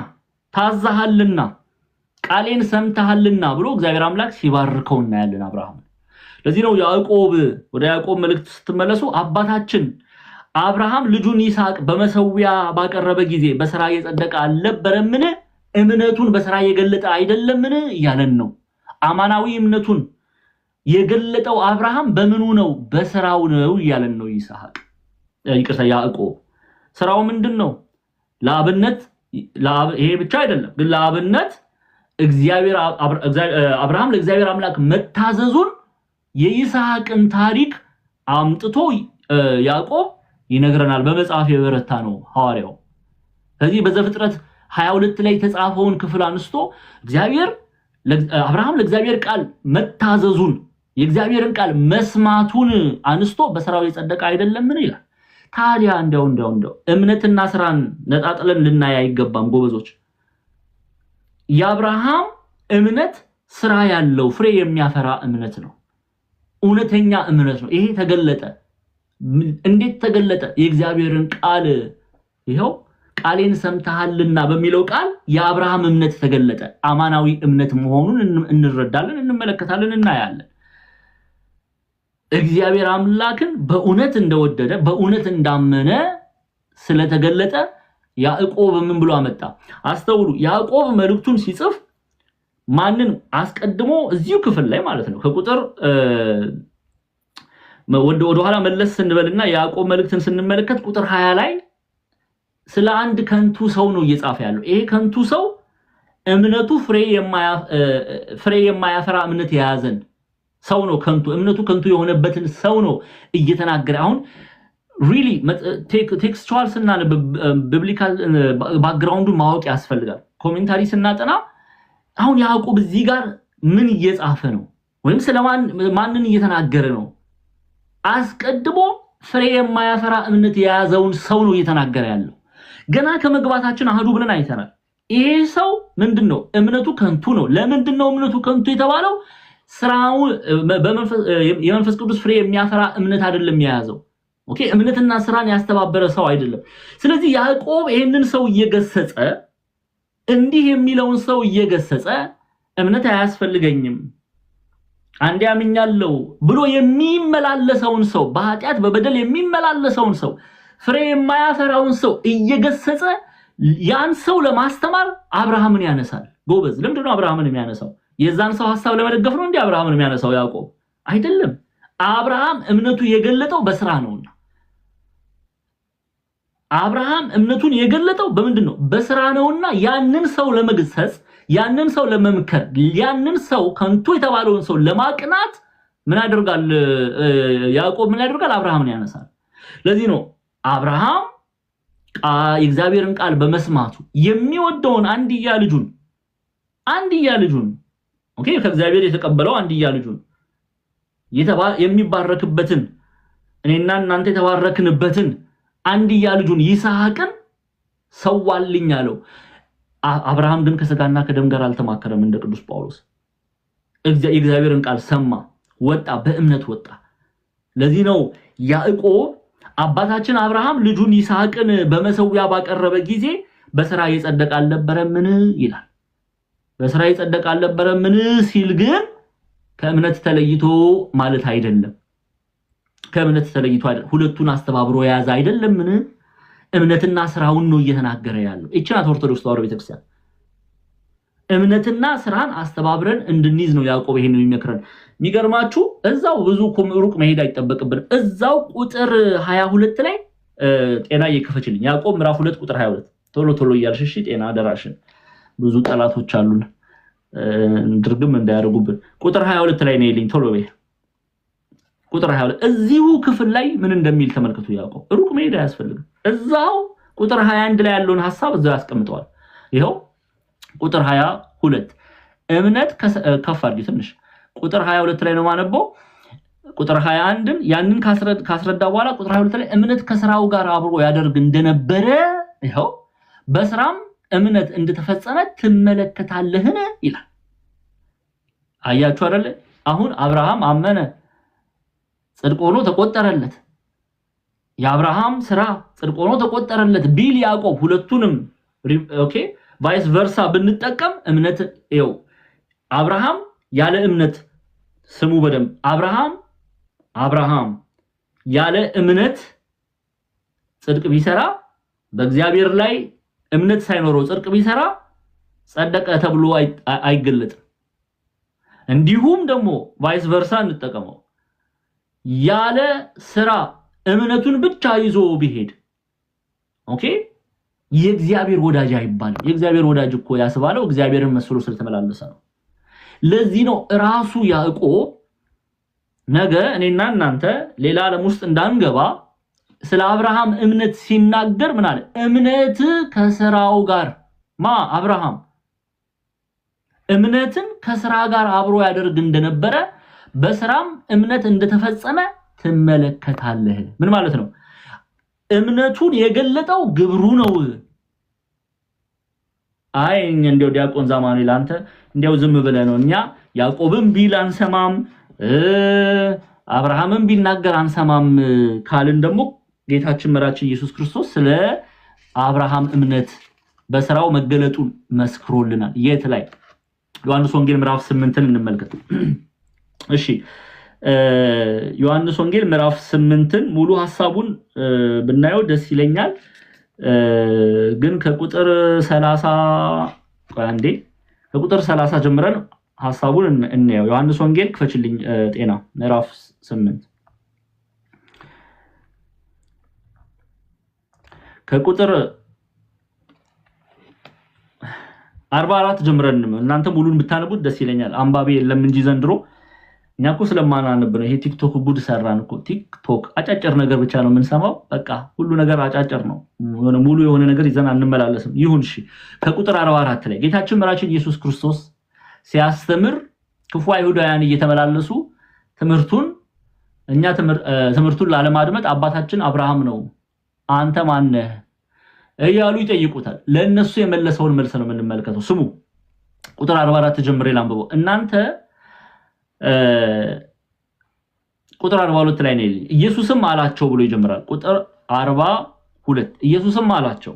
ታዛሃልና፣ ቃሌን ሰምተሃልና ብሎ እግዚአብሔር አምላክ ሲባርከው እናያለን አብርሃም። ለዚህ ነው ወደ ያዕቆብ መልእክት ስትመለሱ አባታችን አብርሃም ልጁን ይስሐቅ በመሰዊያ ባቀረበ ጊዜ በሥራ የጸደቀ አልነበረምን? እምነቱን በሥራ የገለጠ አይደለምን? እያለን ነው። አማናዊ እምነቱን የገለጠው አብርሃም በምኑ ነው? በሥራው ነው እያለን ነው። ያዕቆብ ሥራው ምንድነው? ለአብነት ይሄ ብቻ አይደለም ግን ለአብነት አብርሃም ለእግዚአብሔር አምላክ መታዘዙን የይስሐቅን ታሪክ አምጥቶ ያዕቆብ ይነግረናል። በመጽሐፍ የበረታ ነው ሐዋርያው። ስለዚህ በዘፍጥረት 22 ላይ የተጻፈውን ክፍል አንስቶ አብርሃም ለእግዚአብሔር ቃል መታዘዙን የእግዚአብሔርን ቃል መስማቱን አንስቶ በሥራው የጸደቀ አይደለምን ይላል። ታዲያ እንደው እምነትና ስራን ነጣጥለን ልናይ አይገባም ጎበዞች። የአብርሃም እምነት ስራ ያለው ፍሬ የሚያፈራ እምነት ነው። እውነተኛ እምነት ነው። ይሄ ተገለጠ። እንዴት ተገለጠ? የእግዚአብሔርን ቃል ይሄው ቃሌን ሰምተሃልና በሚለው ቃል የአብርሃም እምነት ተገለጠ። አማናዊ እምነት መሆኑን እንረዳለን፣ እንመለከታለን፣ እናያለን። እግዚአብሔር አምላክን በእውነት እንደወደደ በእውነት እንዳመነ ስለተገለጠ ያዕቆብ ምን ብሎ አመጣ? አስተውሉ። ያዕቆብ መልእክቱን ሲጽፍ ማንን አስቀድሞ እዚሁ ክፍል ላይ ማለት ነው ከቁጥር ወደ ኋላ መለስ ስንበልና ያዕቆብ መልእክትን ስንመለከት ቁጥር 20 ላይ ስለ አንድ ከንቱ ሰው ነው እየጻፈ ያለው። ይሄ ከንቱ ሰው እምነቱ ፍሬ የማያፈራ እምነት የያዘን ሰው ነው። እምነቱ ከንቱ የሆነበትን ሰው ነው እየተናገረ። አሁን ሪሊ ቴክስቹዋል ስናነብ ቢብሊካል ባክግራውንዱን ማወቅ ያስፈልጋል። ኮሜንታሪ ስናጠና አሁን ያዕቆብ እዚህ ጋር ምን እየጻፈ ነው ወይም ስለማንን እየተናገረ ነው? አስቀድሞ ፍሬ የማያፈራ እምነት የያዘውን ሰው ነው እየተናገረ ያለው። ገና ከመግባታችን አህዱ ብለን አይተናል። ይሄ ሰው ምንድነው? እምነቱ ከንቱ ነው። ለምንድነው እምነቱ ከንቱ የተባለው? ስራው የመንፈስ ቅዱስ ፍሬ የሚያፈራ እምነት አይደለም የያዘው። ኦኬ እምነትና ስራን ያስተባበረ ሰው አይደለም። ስለዚህ ያዕቆብ ይሄንን ሰው እየገሰጸ እንዲህ የሚለውን ሰው እየገሰጸ እምነት አያስፈልገኝም አንዴ አምኛለሁ ብሎ የሚመላለሰውን ሰው በኃጢአት በበደል የሚመላለሰውን ሰው ፍሬ የማያፈራውን ሰው እየገሰጸ ያን ሰው ለማስተማር አብርሃምን ያነሳል። ጎበዝ። ለምንድነው አብርሃምን የሚያነሳው? የዛን ሰው ሐሳብ ለመደገፍ ነው እንዴ አብርሃምን የሚያነሳው ያዕቆብ? አይደለም። አብርሃም እምነቱ የገለጠው በስራ ነውና አብርሃም እምነቱን የገለጠው በምንድነው? በስራ ነውና ያንን ሰው ለመግሰጽ ያንን ሰው ለመምከር ያንን ሰው ከንቱ የተባለውን ሰው ለማቅናት ምን ያደርጋል ያዕቆብ ምን ያደርጋል አብርሃምን ያነሳል ለዚህ ነው አብርሃም የእግዚአብሔርን ቃል በመስማቱ የሚወደውን አንድያ ልጁን ኦኬ ከእግዚአብሔር የተቀበለው አንድያ ልጁን የሚባረክበትን እኔና እናንተ የተባረክንበትን አንድያ ልጁን ይስሐቅን ሰዋልኝ አለው አብርሃም ግን ከስጋና ከደም ጋር አልተማከረም እንደ ቅዱስ ጳውሎስ የእግዚአብሔርን ቃል ሰማ ወጣ በእምነት ወጣ ለዚህ ነው ያዕቆብ አባታችን አብርሃም ልጁን ይስሐቅን በመሰዊያ ባቀረበ ጊዜ በሥራ የጸደቀ አልነበረምን ይላል በሥራ የጸደቀ አልነበረምን ሲል ግን ከእምነት ተለይቶ ማለት አይደለም ከእምነት ተለይቶ አይደለም ሁለቱን አስተባብሮ ያዘ አይደለምን እምነትና ስራውን ነው እየተናገረ ያለው እቺናት ኦርቶዶክስ ተዋሕዶ ቤተክርስቲያን እምነትና ስራን አስተባብረን እንድንይዝ ነው ያዕቆብ ይሄንን የሚመክረን የሚገርማችሁ እዛው ብዙ ሩቅ መሄድ አይተበቅብን እዛው ቁጥር 22 ላይ ጤና ይከፈችልኝ ያዕቆብ ምዕራፍ 2 ቁጥር 22 ቶሎ እያልሽ እሺ ጤና ደራሽን ብዙ ጠላቶች አሉን ድርግም እንዳያደርጉብን ቁጥር 22 ላይ ነው ይልኝ ቶሎ በይ ቁጥር 22 እዚሁ ክፍል ላይ ምን እንደሚል ተመልከቱ ያዕቆብ ሩቅ መሄድ አያስፈልግም እዛው ቁጥር 21 ላይ ያለውን ሐሳብ እዛው ያስቀምጠዋል ይሄው ቁጥር 22 እምነት ከፍ አድርጊ ትንሽ ቁጥር 22 ላይ ነው ማነበው ቁጥር 21ን ያንን ካስረዳ በኋላ ቁጥር 22 ላይ እምነት ከስራው ጋር አብሮ ያደርግ እንደነበረ ይሄው በስራም እምነት እንደተፈጸመ ትመለከታለህን ይላል አያችሁ አይደል አሁን አብርሃም አመነ ጽድቅ ሆኖ ተቆጠረለት የአብርሃም ስራ ጽድቅ ሆኖ ተቆጠረለት ቢል ያዕቆብ ሁለቱንም ኦኬ ቫይስ ቨርሳ ብንጠቀም እምነት ይው አብርሃም ያለ እምነት ስሙ በደም አብርሃም ያለ እምነት ጽድቅ ቢሰራ በእግዚአብሔር ላይ እምነት ሳይኖረው ጽድቅ ቢሰራ ጸደቀ ተብሎ አይገለጥም እንዲሁም ደግሞ ቫይስ ቨርሳ እንጠቀመው ያለ ስራ እምነቱን ብቻ ይዞ ቢሄድ ኦኬ የእግዚአብሔር ወዳጅ አይባልም የእግዚአብሔር ወዳጅ እኮ ያስባለው እግዚአብሔርን መስሎ ስለተመላለሰ ነው ለዚህ ነው ራሱ ያዕቆብ ነገ እኔና እናንተ ሌላ ዓለም ውስጥ እንዳንገባ ስለ አብርሃም እምነት ሲናገር ምን አለ እምነት ከሥራው ጋር አብርሃም እምነትን ከሥራ ጋር አብሮ ያደርግ እንደነበረ በስራም እምነት እንደተፈጸመ ትመለከታለህ ምን ማለት ነው እምነቱን የገለጠው ግብሩ ነው አይ እንደው ዲያቆን ዛማኑኤል አንተ እንደው ዝም ብለህ ነው እኛ ያዕቆብም ቢል አንሰማም አብርሃምም ቢናገር አንሰማም ካልን ደግሞ ጌታችን መራችን ኢየሱስ ክርስቶስ ስለ አብርሃም እምነት በስራው መገለጡን መስክሮልናል የት ላይ ዮሐንስ ወንጌል ምዕራፍ 8ን እንመልከት እሺ ዮሐንስ ወንጌል ምዕራፍ 8ን ሙሉ ሐሳቡን ብናየው ደስ ይለኛል ግን ከቁጥር 30 አንዴ ከቁጥር 30 ጀምረን ሐሳቡን እንየው ዮሐንስ ወንጌል ክፈችልኝ ጤና ምዕራፍ 8 ከቁጥር 44 ጀምረን እናንተ ሙሉን ብታነቡት ደስ ይለኛል አንባቢ የለም እንጂ ዘንድሮ እኛኮ ስለማናነብ ነው ይሄ ቲክቶክ ጉድ ሰራን እኮ ቲክቶክ አጫጭር ነገር ብቻ ነው የምንሰማው በቃ ሁሉ ነገር አጫጭር ነው ሙሉ የሆነ ነገር ይዘን አንመላለስም ይሁን እሺ ከቁጥር 44 ላይ ጌታችን መራችን ኢየሱስ ክርስቶስ ሲያስተምር ክፉ አይሁዳውያን እየተመላለሱ ትምህርቱን ላለማድመጥ አባታችን አብርሃም ነው አንተ ማን ነህ እያሉ ይጠይቁታል ለነሱ የመለሰውን መልስ ነው የምንመለከተው ስሙ ቁጥር 44 ጀምሬ ላንብበው እናንተ ቁጥር 42 ላይ ነው ኢየሱስም አላቸው ብሎ ይጀምራል ቁጥር 42 ኢየሱስም አላቸው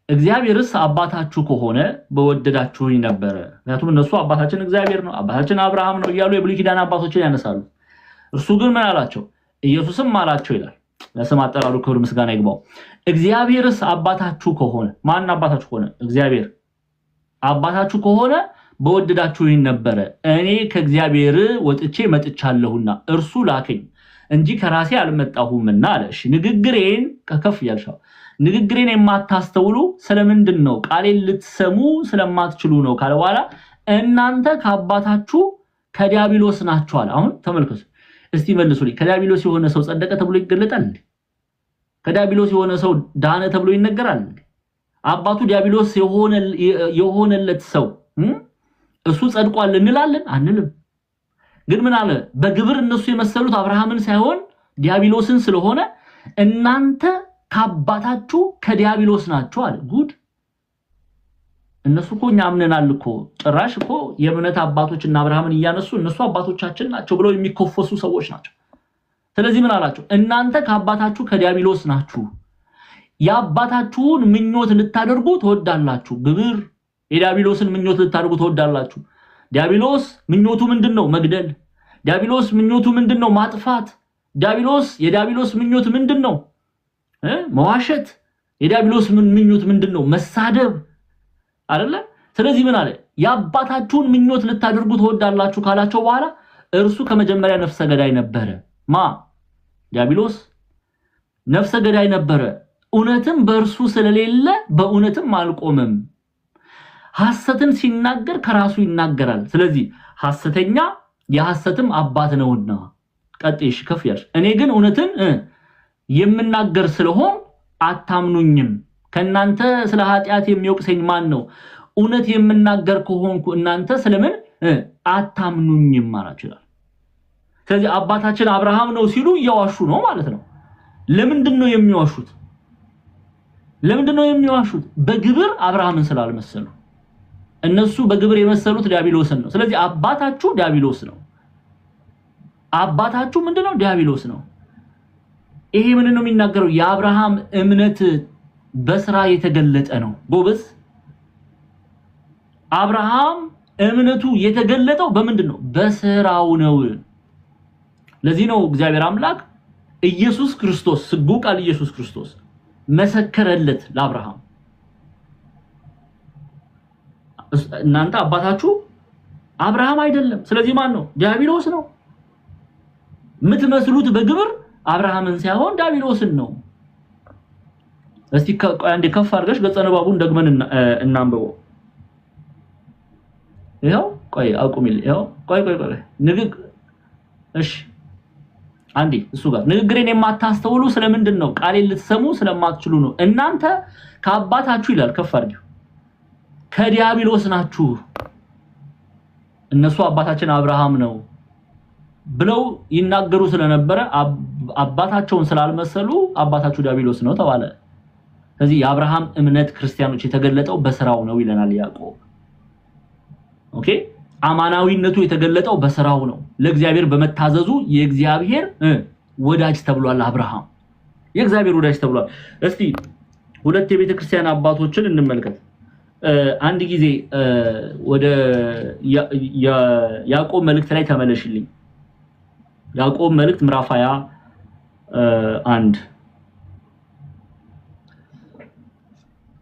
እግዚአብሔርስ አባታችሁ ከሆነ በወደዳችሁኝ ነበር ምክንያቱም እነሱ አባታችን እግዚአብሔር ነው አባታችን አብርሃም ነው እያሉ የብሉይ ኪዳን አባቶችን ያነሳሉ እርሱ ግን ምን አላቸው ኢየሱስም አላቸው ይላል ለስም አጠራሩ ክብር ምስጋና ይግባው እግዚአብሔርስ አባታችሁ ከሆነ ማን አባታችሁ ከሆነ እግዚአብሔር አባታችሁ ከሆነ በወደዳችሁኝ ነበር እኔ ከእግዚአብሔር ወጥቼ መጥቻለሁና እርሱ ላከኝ እንጂ ከራሴ አልመጣሁምና አለ እሺ ንግግሬን ከከፍ ያልሻው ንግግሬን የማታስተውሉ ስለምንድን ነው ቃሌን ልትሰሙ ስለማትችሉ ነው ካለ በኋላ እናንተ ከአባታችሁ ከዲያብሎስ ናችሁ አለ። አሁን ተመልከቱ እስቲ መልሱልኝ። ከዲያብሎስ የሆነ ሰው ጸደቀ ተብሎ ይገለጣል እንዴ? ከዲያብሎስ የሆነ ሰው ዳነ ተብሎ ይነገራል እንዴ? አባቱ ዲያብሎስ የሆነለት ሰው እሱ ጸድቋል እንላለን አንልም። ግን ምን አለ? በግብር እነሱ የመሰሉት አብርሃምን ሳይሆን ዲያብሎስን ስለሆነ እናንተ ከአባታችሁ ከዲያብሎስ ናችሁ አለ። ጉድ! እነሱ እኮ እኛ አምነናል እኮ ጭራሽ እኮ የእምነት አባቶችና አብርሃምን እያነሱ እነሱ አባቶቻችን ናቸው ብለው የሚኮፈሱ ሰዎች ናቸው። ስለዚህ ምን አላቸው? እናንተ ከአባታችሁ ከዲያብሎስ ናችሁ፣ የአባታችሁን ምኞት ልታደርጉ ትወዳላችሁ። ግብር የዲያብሎስን ምኞት ልታደርጉ ትወዳላችሁ። ዲያብሎስ ምኞቱ ምንድነው? መግደል። ዲያብሎስ ምኞቱ ምንድነው? ማጥፋት። የዲያብሎስ ምኞት ምንድነው? መዋሸት። የዲያብሎስ ምኞት ምንድነው? መሳደብ አይደለ? ስለዚህ ምን አለ? የአባታችሁን ምኞት ልታደርጉ ትወዳላችሁ ካላቸው በኋላ እርሱ ከመጀመሪያ ነፍሰ ገዳይ ነበረ። ዲያብሎስ ነፍሰ ገዳይ ነበረ። እውነትም በእርሱ ስለሌለ በእውነትም አልቆመም። ሐሰትን ሲናገር ከራሱ ይናገራል። ስለዚህ ሐሰተኛ የሐሰትም አባት ነውና። ቀጥይሽ ከፍ ያልሽ እኔ ግን እውነትን የምናገር ስለሆን አታምኑኝም። ከናንተ ስለ ኃጢአት የሚወቅሰኝ ማን ነው? እውነት የምናገር ከሆንኩ እናንተ ስለምን አታምኑኝም ማለት ስለዚህ አባታችን አብርሃም ነው ሲሉ እያዋሹ ነው ማለት ነው። ለምንድነው የሚዋሹት? በግብር አብርሃምን ስላልመሰሉ። እነሱ በግብር የመሰሉት ዲያብሎስን ነው። ስለዚህ አባታችሁ ዲያብሎስ ነው። አባታችሁ ምንድነው? ዲያብሎስ ነው። ይሄ ምን ነው የሚናገረው? የአብርሃም እምነት በስራ የተገለጠ ነው። ጎበዝ! አብርሃም እምነቱ የተገለጠው በምንድነው? በስራው ነው። ለዚህ ነው እግዚአብሔር አምላክ ኢየሱስ ክርስቶስ ስጉ ቃል ኢየሱስ ክርስቶስ መሰከረለት ለአብርሃም። እናንተ አባታችሁ አብርሃም አይደለም። ስለዚህ ማን ነው? ዲያብሎስ ነው። የምትመስሉት በግብር አብርሃምን ሳይሆን ዲያብሎስን ነው። እስቲ አንዴ ከፍ አድርገሽ ገጸ ንባቡን ደግመን እናንብበው። ይሄው ቆይ አቁሚል። ይሄው ቆይ እሺ አንዴ እሱ ጋር ንግግሬን የማታስተውሉ ስለምንድን ነው? ቃሌን ልትሰሙ ስለማትችሉ ነው። እናንተ ከአባታችሁ ይላል ከፍ አድርጊው ከዲያብሎስ ናችሁ። እነሱ አባታችን አብርሃም ነው ብለው ይናገሩ ስለነበረ አባታቸውን ስላልመሰሉ አባታችሁ ዲያብሎስ ነው ተባለ። ስለዚህ የአብርሃም እምነት ክርስቲያኖች የተገለጠው በስራው ነው ይለናል ያዕቆብ። ኦኬ አማናዊነቱ የተገለጠው በስራው ነው። ለእግዚአብሔር በመታዘዙ የእግዚአብሔር ወዳጅ ተብሏል። አብርሃም የእግዚአብሔር ወዳጅ ተብሏል። እስቲ ሁለት የቤተ ክርስቲያን አባቶችን እንመልከት። አንድ ጊዜ ወደ ያዕቆብ መልእክት ላይ ተመለሽልኝ። ያዕቆብ መልእክት ምዕራፍ 21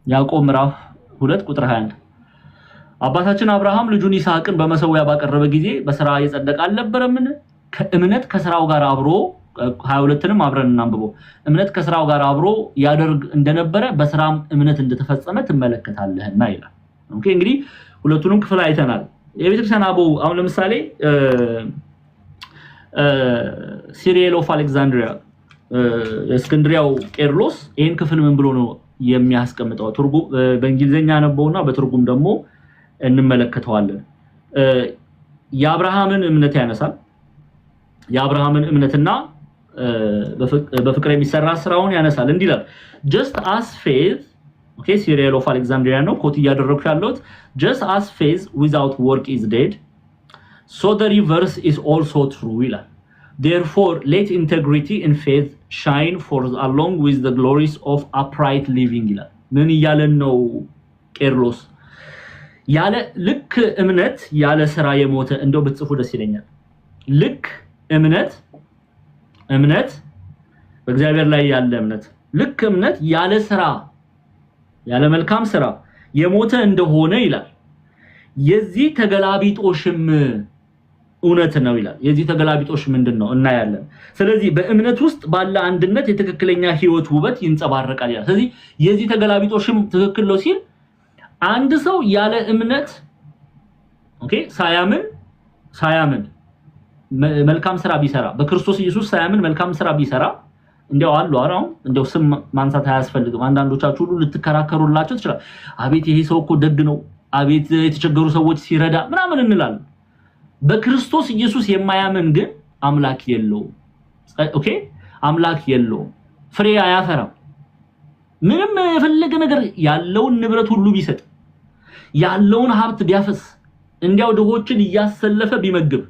ያዕቆብ ምዕራፍ 2 ቁጥር 21 አባታችን አብርሃም ልጁን ይስሐቅን በመሰዊያ ባቀረበ ጊዜ በሥራ የጸደቀ አልነበረምን? ከእምነት ከሥራው ጋር አብሮ 22ንም አብረን እናንብበው። እምነት ከሥራው ጋር አብሮ ያደርግ እንደነበረ በሥራም እምነት እንደተፈጸመ ትመለከታለህና ይላል። ኦኬ እንግዲህ ሁለቱንም ክፍል አይተናል። የቤተክርስቲያን አበው አሁን ለምሳሌ ሲሪየል ኦፍ አሌክዛንድሪያ እስክንድሪያው ቄርሎስ ይሄን ክፍል ምን ብሎ ነው የሚያስቀምጠው? ትርጉም በእንግሊዘኛ ነበውና በትርጉም ደግሞ እንመለከተዋለን። የአብርሃምን እምነት ያነሳል። የአብርሃምን እምነትና በፍቅር የሚሰራ ስራውን ያነሳል። እንዲህ ይላል just as faith okay Cyril of Alexandria ነው ኮት እያደረኩ ያለሁት just as faith without work is dead so the reverse is also true ይላል therefore let integrity and faith shine forth along with the glories of upright living ይላል። ምን እያለን ነው ቄርሎስ? ያለ ልክ እምነት ያለ ስራ የሞተ እንደው ብትጽፉ ደስ ይለኛል። ልክ እምነት በእግዚአብሔር ላይ ያለ እምነት ልክ እምነት ያለ ስራ ያለ መልካም ስራ የሞተ እንደሆነ ይላል። የዚህ ተገላቢጦሽም እውነት ነው ይላል። የዚህ ተገላቢጦሽ ምንድነው እናያለን። ስለዚህ በእምነት ውስጥ ባለ አንድነት የትክክለኛ ህይወት ውበት ይንጸባረቃል ይላል። ስለዚህ የዚህ ተገላቢጦሽም ትክክል ነው ሲል አንድ ሰው ያለ እምነት ኦኬ ሳያምን ሳያምን መልካም ስራ ቢሰራ በክርስቶስ ኢየሱስ ሳያምን መልካም ስራ ቢሰራ እንደው አሉ አራው እንደው ስም ማንሳት አያስፈልግም አንዳንዶቻችሁ ሁሉ ልትከራከሩላችሁ ትችላል አቤት ይሄ ሰው እኮ ደግ ነው አቤት የተቸገሩ ሰዎች ሲረዳ ምናምን እንላለን በክርስቶስ ኢየሱስ የማያምን ግን አምላክ የለው ኦኬ አምላክ የለው ፍሬ አያፈራም ምንም የፈለገ ነገር ያለውን ንብረት ሁሉ ቢሰጥ ያለውን ሀብት ቢያፈስ እንዲያው ድሆችን እያሰለፈ ቢመግብ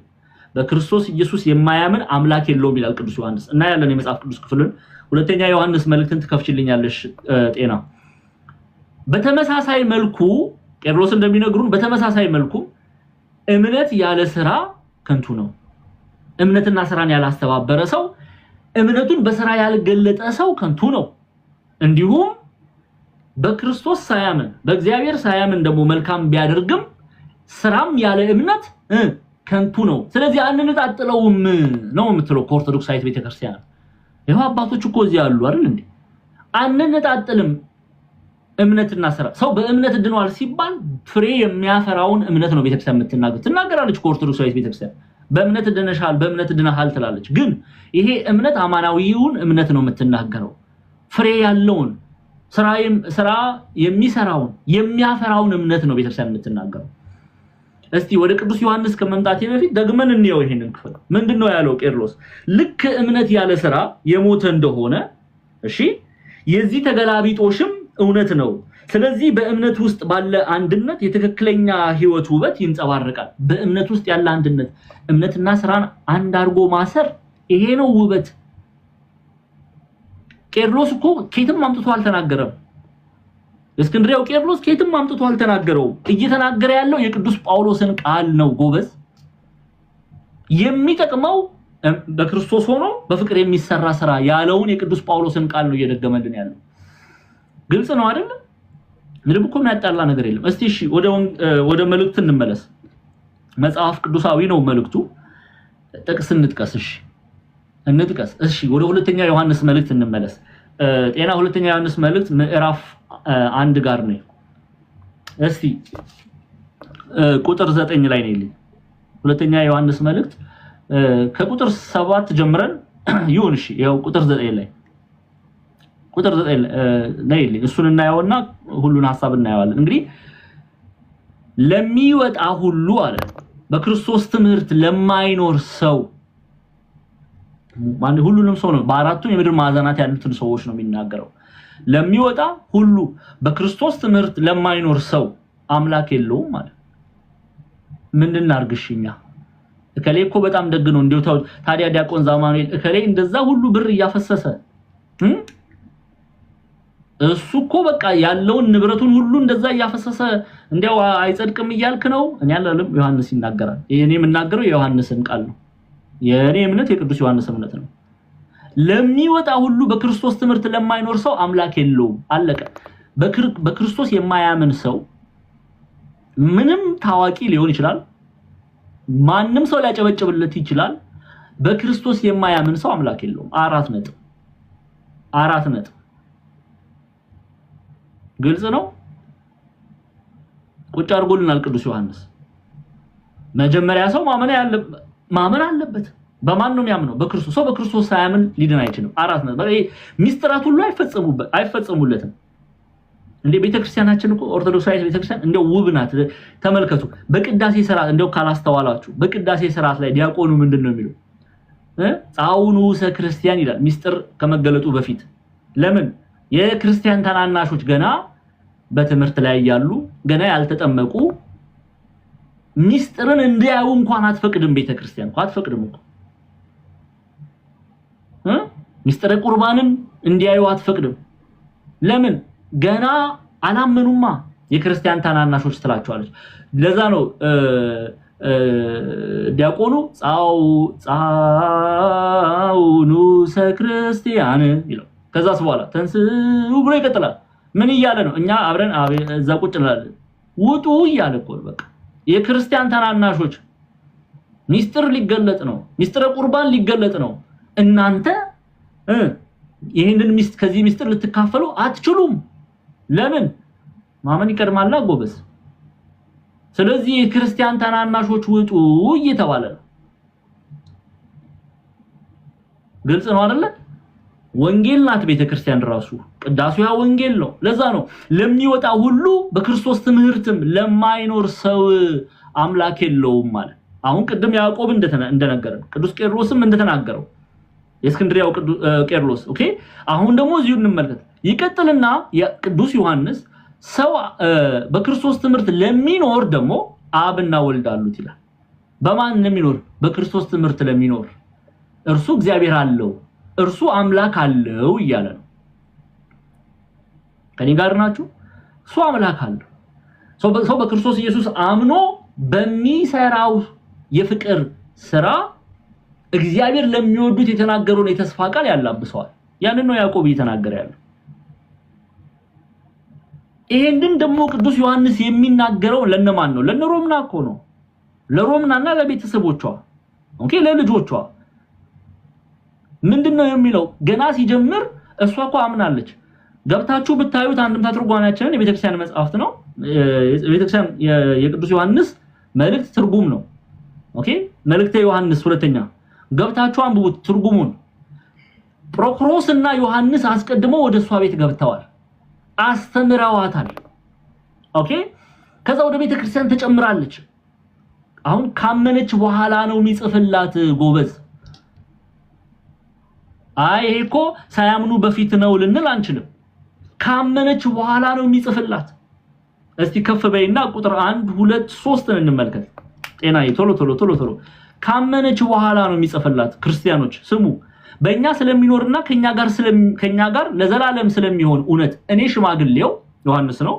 በክርስቶስ ኢየሱስ የማያምን አምላክ የለውም ይላል ቅዱስ ዮሐንስ እና ያለን የመጽሐፍ ቅዱስ ክፍልን ሁለተኛ ዮሐንስ መልእክትን ትከፍችልኛለሽ ጤና በተመሳሳይ መልኩ ቄርሎስ እንደሚነግሩን በተመሳሳይ መልኩ እምነት ያለ ስራ ከንቱ ነው እምነትና ስራን ያላስተባበረ ሰው እምነቱን በስራ ያልገለጠ ሰው ከንቱ ነው እንዲሁም በክርስቶስ ሳያምን በእግዚአብሔር ሳያምን ደግሞ መልካም ቢያደርግም ስራም ያለ እምነት ከንቱ ነው ስለዚህ አንነጣጥለውም ነው የምትለው ኦርቶዶክሳዊት ቤተክርስቲያን ይሄው አባቶች እኮ እዚህ ያሉ አይደል እንዴ አንነጣጥልም እምነትና ስራ ሰው በእምነት ድኗል ሲባል ፍሬ የሚያፈራውን እምነት ነው ቤተክርስቲያን ትናገራለች ኦርቶዶክሳዊት ቤተክርስቲያን በእምነት ድነሻል በእምነት ድነሃል ትላለች ግን ይሄ እምነት አማናዊውን እምነት ነው የምትናገረው ፍሬ ያለውን ስራ የሚሰራውን የሚያፈራውን እምነት ነው ቤተክርስቲያን የምትናገረው እስቲ ወደ ቅዱስ ዮሐንስ ከመምጣቴ በፊት ደግመን እንየው ይሄንን ክፍል ምንድነው ያለው ቄርሎስ ልክ እምነት ያለ ስራ የሞተ እንደሆነ እሺ የዚህ ተገላቢጦሽም እውነት ነው ስለዚህ በእምነት ውስጥ ባለ አንድነት የተከክለኛ ህይወት ውበት ይንጸባረቃል በእምነት ውስጥ ያለ አንድነት እምነትና ስራን አንድ አርጎ ማሰር ይሄ ነው ውበት ቄርሎስ እኮ ከየትም አምጥቶ አልተናገረም እስክንድሪያው ቄርሎስ ከየትም አምጥቶ አልተናገረው እየተናገረ ያለው የቅዱስ ጳውሎስን ቃል ነው ጎበዝ የሚጠቅመው በክርስቶስ ሆኖ በፍቅር የሚሰራ ስራ ያለውን የቅዱስ ጳውሎስን ቃል ነው እየደገመልን ያለው ግልጽ ነው አይደል ምንም እኮ የሚያጣላ ነገር የለም እስቲ እሺ ወደ መልእክት እንመለስ መጽሐፍ ቅዱሳዊ ነው መልእክቱ ጥቅስ እንጥቀስ እሺ ወደ ሁለተኛ ዮሐንስ መልእክት እንመለስ ጤና ሁለተኛ ዮሐንስ መልእክት ምዕራፍ 1 ጋር ነው እስቲ ቁጥር 9 ላይ ነው ሁለተኛ ዮሐንስ መልእክት ከቁጥር 7 ጀምረን ይሁን እሺ ያው ቁጥር 9 ላይ እሱን እናየውና ሁሉን ሐሳብ እናየዋለን እንግዲህ ለሚወጣ ሁሉ አለ በክርስቶስ ትምህርት ለማይኖር ሰው ማን ሁሉንም ሰው ነው በአራቱ የምድር ማዕዘናት ያሉትን ሰዎች ነው የሚናገረው ለሚወጣ ሁሉ በክርስቶስ ትምህርት ለማይኖር ሰው አምላክ የለውም ማለት ምንድን እናርግሽኛ እከሌ እኮ በጣም ደግ ነው እንዴው ታዲያ ዲያቆን ዛማኑኤል እከሌ እንደዛ ሁሉ ብር እያፈሰሰ እሱ እኮ በቃ ያለውን ንብረቱን ሁሉ እንደዛ እያፈሰሰ እንዴው አይጸድቅም ይያልክ ነው እኔ አላለም ዮሐንስ ይናገራል እኔ የምናገረው የዮሐንስን ቃል ነው የኔ እምነት የቅዱስ ዮሐንስ እምነት ነው ለሚወጣ ሁሉ በክርስቶስ ትምህርት ለማይኖር ሰው አምላክ የለውም አለቀ በክርስቶስ የማያምን ሰው ምንም ታዋቂ ሊሆን ይችላል ማንንም ሰው ሊያጨበጭብለት ይችላል በክርስቶስ የማያምን ሰው አምላክ የለውም አራት ነጥብ ግልጽ ነው ቁጭ አርጎልናል ቅዱስ ዮሐንስ መጀመሪያ ሰው ማመን አለበት በማን ነው የሚያምነው በክርስቶስ ሰው በክርስቶስ ሳያምን ሊድን አይችልም አራት ነጥብ ሚስጥራት ሁሉ አይፈጸሙለትም እንደ ቤተክርስቲያናችን እኮ ኦርቶዶክሳዊት ቤተክርስቲያን እንደው ውብናት ተመልከቱ በቅዳሴ ሥርዓት እንደው ካላስተዋላችሁ በቅዳሴ ሥርዓት ላይ ዲያቆኑ ምንድነው የሚለው ጻውኑ ክርስቲያን ይላል ሚስጥር ከመገለጡ በፊት ለምን የክርስቲያን ታናናሾች ገና በትምህርት ላይ ያሉ ገና ያልተጠመቁ ሚስጥርን እንዲያዩ እንኳን አትፈቅድም ቤተክርስቲያን እንኳን አትፈቅድም ሚስጥረ ቁርባንን እንዲያዩ አትፈቅድም ለምን ገና አላመኑማ የክርስቲያን ታናናሾች ትላቸዋለች ለዛ ነው ዲያቆኑ ጻውኑ ክርስቲያን ይለው ከዛስ በኋላ ተንስኡ ብሎ ይቀጥላል ምን ይያለ ነው እኛ አብረን እዛ ቁጭ እንላለን ውጡ ይያለ እኮ በቃ የክርስቲያን ታናናሾች ሚስጥር ሊገለጥ ነው ሚስጥረ ቁርባን ሊገለጥ ነው እናንተ ይሄንን ከዚህ ሚስጥር ልትካፈሉ አትችሉም ለምን ማመን ይቀድማል ጎበዝ ስለዚህ ክርስቲያን ታናናሾች ውጡ እየተባለ ነው። ግልጽ ነው አይደል? ወንጌል ናት ቤተክርስቲያን ራሱ ቅዳሴዋ ወንጌል ነው። ለዛ ነው ለሚወጣ ሁሉ በክርስቶስ ትምህርትም ለማይኖር ሰው አምላክ የለውም ማለት። አሁን ቅድም ያዕቆብ እንደነገረን ቅዱስ ቄርሎስም እንደተናገረው የእስክንድርያው ቄርሎስ ኦኬ። አሁን ደግሞ እዚሁ እንመልከት። ይቀጥልና ቅዱስ ዮሐንስ ሰው በክርስቶስ ትምህርት ለሚኖር ደግሞ አብና ወልድ አሉት ይላል። በማን ለሚኖር? በክርስቶስ ትምህርት ለሚኖር እርሱ እግዚአብሔር አለው፣ እርሱ አምላክ አለው እያለ ነው። ከኔ ጋር ናችሁ? እሱ አምላክ አለው። ሰው በክርስቶስ ኢየሱስ አምኖ በሚሰራው የፍቅር ስራ እግዚአብሔር ለሚወዱት የተናገረውን የተስፋ ቃል ያላብሰዋል። ያንን ነው ያዕቆብ እየተናገረ ያለው። ይሄንን ደግሞ ቅዱስ ዮሐንስ የሚናገረው ለነማን ነው? ለነሮምና እኮ ነው። ለሮምናና ለቤተሰቦቿ ኦኬ፣ ለልጆቿ ምንድነው የሚለው? ገና ሲጀምር እሷ እኮ አምናለች። ገብታችሁ ብታዩት አንድምታ ትርጓሜያችንን የቤተክርስቲያን መጽሐፍት ነው። የቤተክርስቲያን የቅዱስ ዮሐንስ መልእክት ትርጉም ነው። ኦኬ፣ መልእክተ ዮሐንስ ሁለተኛ ገብታችሁ አንብቡት ትርጉሙን። ፕሮክሮስ እና ዮሐንስ አስቀድመው ወደ እሷ ቤት ገብተዋል፣ አስተምረዋታል። ኦኬ፣ ከዛ ወደ ቤተክርስቲያን ተጨምራለች። አሁን ካመነች በኋላ ነው የሚጽፍላት ጎበዝ። አይ ይሄ እኮ ሳያምኑ በፊት ነው ልንል አንችልም። ካመነች በኋላ ነው የሚጽፍላት። እስቲ ከፍ በይና ቁጥር 1 2 3 እንመልከት። ጤናዬ ቶሎ ካመነች በኋላ ነው የሚጽፍላት። ክርስቲያኖች ስሙ። በእኛ ስለሚኖርና ከኛ ጋር ለዘላለም ስለሚሆን እውነት እኔ ሽማግሌው ዮሐንስ ነው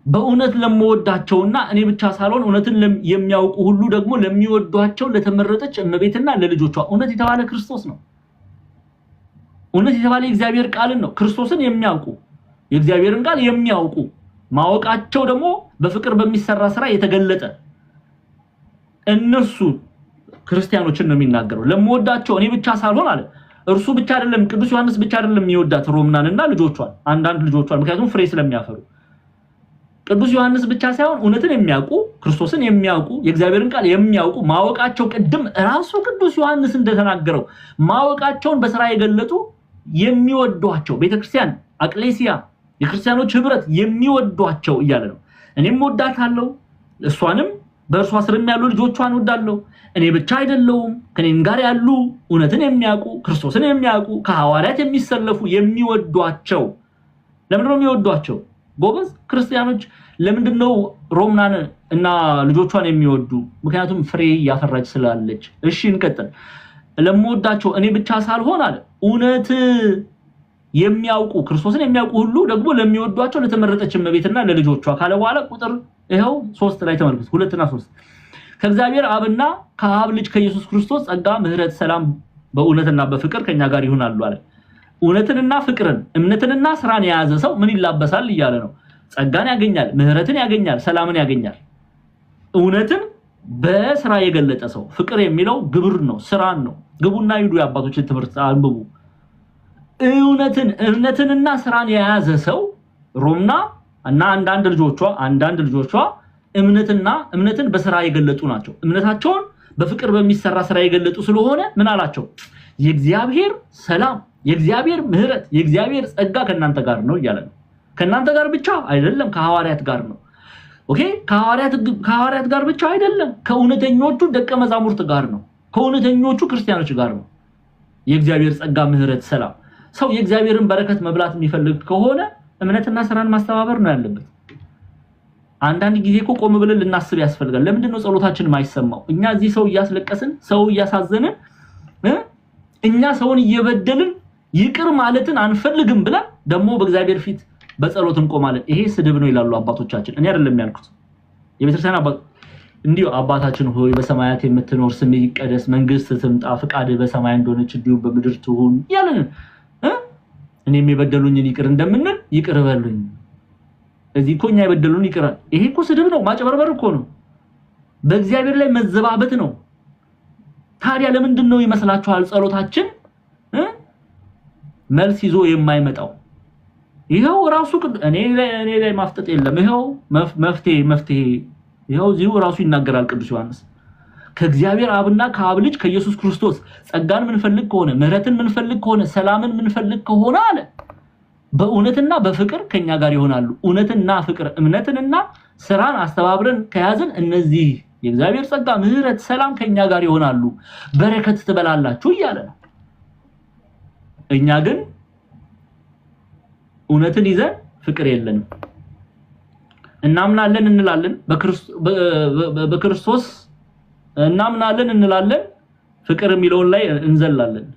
በእውነት ለምወዳቸውና እኔ ብቻ ሳልሆን እውነትን የሚያውቁ ሁሉ ደግሞ ለሚወዷቸው ለተመረጠች እመቤትና ለልጆቿ እውነት የተባለ ክርስቶስ ነው። እውነት የተባለ እግዚአብሔር ቃልን ነው። ክርስቶስን የሚያውቁ የእግዚአብሔርን ቃል የሚያውቁ ማወቃቸው ደግሞ በፍቅር በሚሰራ ስራ የተገለጠ እነሱ ክርስቲያኖችን ነው የሚናገረው። ለምወዳቸው እኔ ብቻ ሳልሆን አለ። እርሱ ብቻ አይደለም፣ ቅዱስ ዮሐንስ ብቻ አይደለም የሚወዳት ሮምናንና ልጆቿን፣ አንዳንድ ልጆቿን፣ ምክንያቱም ፍሬ ስለሚያፈሩ። ቅዱስ ዮሐንስ ብቻ ሳይሆን እውነትን የሚያውቁ ክርስቶስን የሚያውቁ የእግዚአብሔርን ቃል የሚያውቁ ማወቃቸው ቅድም ራሱ ቅዱስ ዮሐንስ እንደተናገረው ማወቃቸውን በስራ የገለጡ የሚወዷቸው ቤተክርስቲያን አቅሌሲያ የክርስቲያኖች ህብረት የሚወዷቸው እያለ ነው። እኔም ወዳታለሁ፣ እሷንም በእርሷ ስርም ያሉ ልጆቿን ወዳለሁ። እኔ ብቻ አይደለሁም፣ ከኔም ጋር ያሉ እውነትን የሚያውቁ ክርስቶስን የሚያውቁ ከሐዋርያት የሚሰለፉ የሚወዷቸው። ለምንድነው የሚወዷቸው? ጎበዝ ክርስቲያኖች ለምንድነው ሮምናን እና ልጆቿን የሚወዱ? ምክንያቱም ፍሬ ያፈራች ስላለች። እሺ እንቀጥል። ለምወዳቸው እኔ ብቻ ሳልሆን አለ እውነት የሚያውቁ ክርስቶስን የሚያውቁ ሁሉ ደግሞ ለሚወዷቸው ለተመረጠች እመቤትና ለልጆቿ ካለ በኋላ ቁጥር ይሄው 3 ላይ ተመልከቱ። 2 እና 3 ከእግዚአብሔር አብና ከአብ ልጅ ከኢየሱስ ክርስቶስ ጸጋ ምሕረት ሰላም በእውነትና በፍቅር ከኛ ጋር ይሁናሉ አለ። እውነትንና ፍቅርን እምነትንና ስራን የያዘ ሰው ምን ይላበሳል እያለ ነው። ጸጋን ያገኛል፣ ምሕረትን ያገኛል፣ ሰላምን ያገኛል። እውነትን በስራ የገለጠ ሰው ፍቅር የሚለው ግብር ነው፣ ስራን ነው። ግቡና ሂዱ የአባቶችን ትምህርት አንብቡ። እምነትንና ስራን የያዘ ሰው ሮምና እና አንዳንድ ልጆቿ እምነትን በስራ የገለጡ ናቸው። እምነታቸውን በፍቅር በሚሰራ ስራ የገለጡ ስለሆነ ምን አላቸው? የእግዚአብሔር ሰላም፣ የእግዚአብሔር ምሕረት፣ የእግዚአብሔር ጸጋ ከናንተ ጋር ነው እያለ ነው። ከናንተ ጋር ብቻ አይደለም፣ ከሐዋርያት ጋር ነው። ኦኬ፣ ከሐዋርያት ጋር ብቻ አይደለም፣ ከእውነተኞቹ ደቀ መዛሙርት ጋር ነው፣ ከእውነተኞቹ ክርስቲያኖች ጋር ነው። የእግዚአብሔር ጸጋ፣ ምሕረት፣ ሰላም። ሰው የእግዚአብሔርን በረከት መብላት የሚፈልግ ከሆነ እምነትና ስራን ማስተባበር ነው ያለበት። አንዳንድ ጊዜ እኮ ቆም ብለን ልናስብ ያስፈልጋል። ለምንድን ነው ጸሎታችን የማይሰማው? እኛ እዚህ ሰው እያስለቀስን ሰው እያሳዘንን እኛ ሰውን እየበደልን ይቅር ማለትን አንፈልግም ብለን ደግሞ በእግዚአብሔር ፊት በጸሎት እንቆማለን። ይሄ ስድብ ነው ይላሉ አባቶቻችን። እኔ አይደለም ያልኩት። የቤተክርስቲያን አባት እንዲሁ አባታችን ሆይ በሰማያት የምትኖር ስምህ ይቀደስ፣ መንግስትህ ትምጣ፣ ፍቃድህ በሰማይ እንደሆነች እንዲሁ በምድር ትሁን ያለን እኔም የበደሉኝን ይቅር እንደምንል ይቅር በሉኝ። እዚህ እኮ እኛ የበደሉን ይቅር። ይሄ እኮ ስድብ ነው፣ ማጭበርበር እኮ ነው፣ በእግዚአብሔር ላይ መዘባበት ነው። ታዲያ ለምንድን ነው ይመስላችኋል ጸሎታችን መልስ ይዞ የማይመጣው? ይሄው ራሱ እኔ ላይ ማፍጠጥ የለም። ይሄው መፍትሄ ይሄው ዚሁ ራሱ ይናገራል ቅዱስ ዮሐንስ ከእግዚአብሔር አብና ከአብ ልጅ ከኢየሱስ ክርስቶስ ጸጋን ምንፈልግ ከሆነ ምህረትን ምንፈልግ ከሆነ ሰላምን ምንፈልግ ከሆነ አለ በእውነትና በፍቅር ከኛ ጋር ይሆናሉ እውነትና ፍቅር እምነትንና ስራን አስተባብረን ከያዘን እነዚህ የእግዚአብሔር ጸጋ ምህረት ሰላም ከኛ ጋር ይሆናሉ በረከት ትበላላችሁ ይያለ ነው እኛ ግን እውነትን ይዘን ፍቅር የለንም እናምናለን እንላለን በክርስቶስ እናምናለን እንላለን ፍቅር የሚለውን ላይ እንዘላለን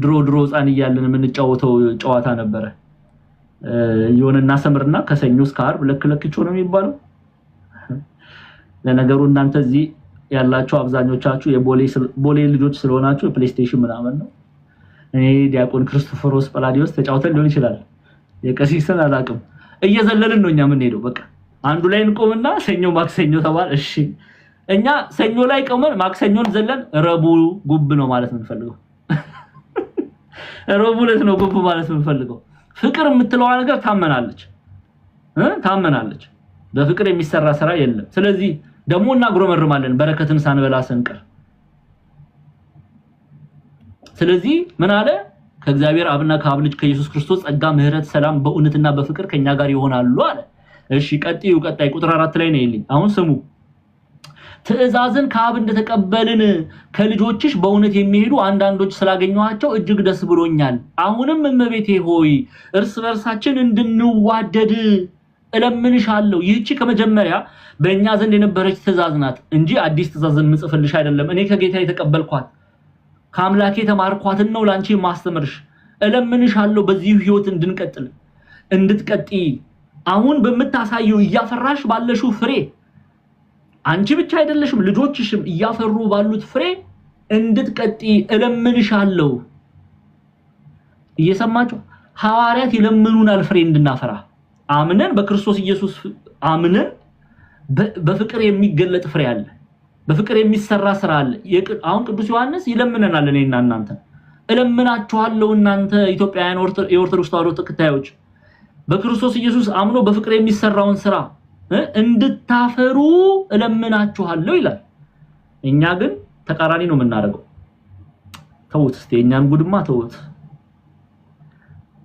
ድሮ ጻን ይያለን የምንጫወተው ጨዋታ ነበረ የሆነና ሰምርና ከሰኞ እስከ ዓርብ ለክለክቾ ነው የሚባለው ለነገሩ እናንተ እዚህ ያላችሁ አብዛኞቻችሁ የቦሌ ልጆች ስለሆናችሁ ፕሌይስቴሽን ምናምን ነው እኔ ዲያቆን ክርስቶፎሮስ ጳላዲዮስ ተጫውተን ሊሆን ይችላል የቀሲስን አላቅም እየዘለልን ነው እኛ ምን ሄደው በቃ አንዱ ላይ እንቆምና ሰኞ ማክሰኞ ተባለ እሺ እኛ ሰኞ ላይ ቆመን ማክሰኞን ዘለን ረቡ ጉብ ነው ማለት የምንፈልገው ረቡ ለት ነው ጉብ ማለት የምንፈልገው ፍቅር የምትለው ነገር ታመናለች በፍቅር የሚሰራ ስራ የለም ስለዚህ ደሞ እናግሮመርማለን በረከትን ሳንበላ ሰንቀር ስለዚህ ምን አለ ከእግዚአብሔር አብና ከአብ ልጅ ከኢየሱስ ክርስቶስ ጸጋ ምህረት ሰላም በእውነትና በፍቅር ከኛ ጋር ይሆናሉ አለ እሺ ቀጣይ ቁጥር 4 ላይ ነው ይልኝ አሁን ስሙ ትእዛዝን ከአብ እንደተቀበልን ከልጆችሽ በእውነት የሚሄዱ አንዳንዶች ስላገኘኋቸው እጅግ ደስ ብሎኛል አሁንም እመቤቴ ሆይ እርስ በርሳችን እንድንዋደድ እለምንሻለሁ ይህቺ ከመጀመሪያ በእኛ ዘንድ የነበረች ትእዛዝ ናት እንጂ አዲስ ትእዛዝን ምጽፍልሽ አይደለም እኔ ከጌታ የተቀበልኳት ከአምላኬ ተማርኳትን ነው ላንቺ ማስተምርሽ እለምንሻለሁ በዚህ ህይወት እንድትቀጥይ አሁን በመታሳየው ያፈራሽ ባለሽው ፍሬ አንቺ ብቻ አይደለሽም ልጆችሽም ያፈሩ ባሉት ፍሬ እንድትቀጥይ እለምንሻለሁ እየሰማችሁ ሐዋርያት ይለምኑናል ፍሬ እንድናፈራ አምነን በክርስቶስ ኢየሱስ አምነን በፍቅር የሚገለጥ ፍሬ አለ በፍቅር የሚሰራ ስራ አለ አሁን ቅዱስ ዮሐንስ ይለምነናል እኔና እናንተ እለምናችኋለሁ እናንተ ኢትዮጵያውያን የኦርቶዶክስ ተዋሕዶ ተከታዮች በክርስቶስ ኢየሱስ አምኖ በፍቅር የሚሰራውን ስራ እንድታፈሩ እለምናችኋለሁ ይላል እኛ ግን ተቃራኒ ነው የምናደርገው ተውት እስቲ እኛን ጉድማ ተውት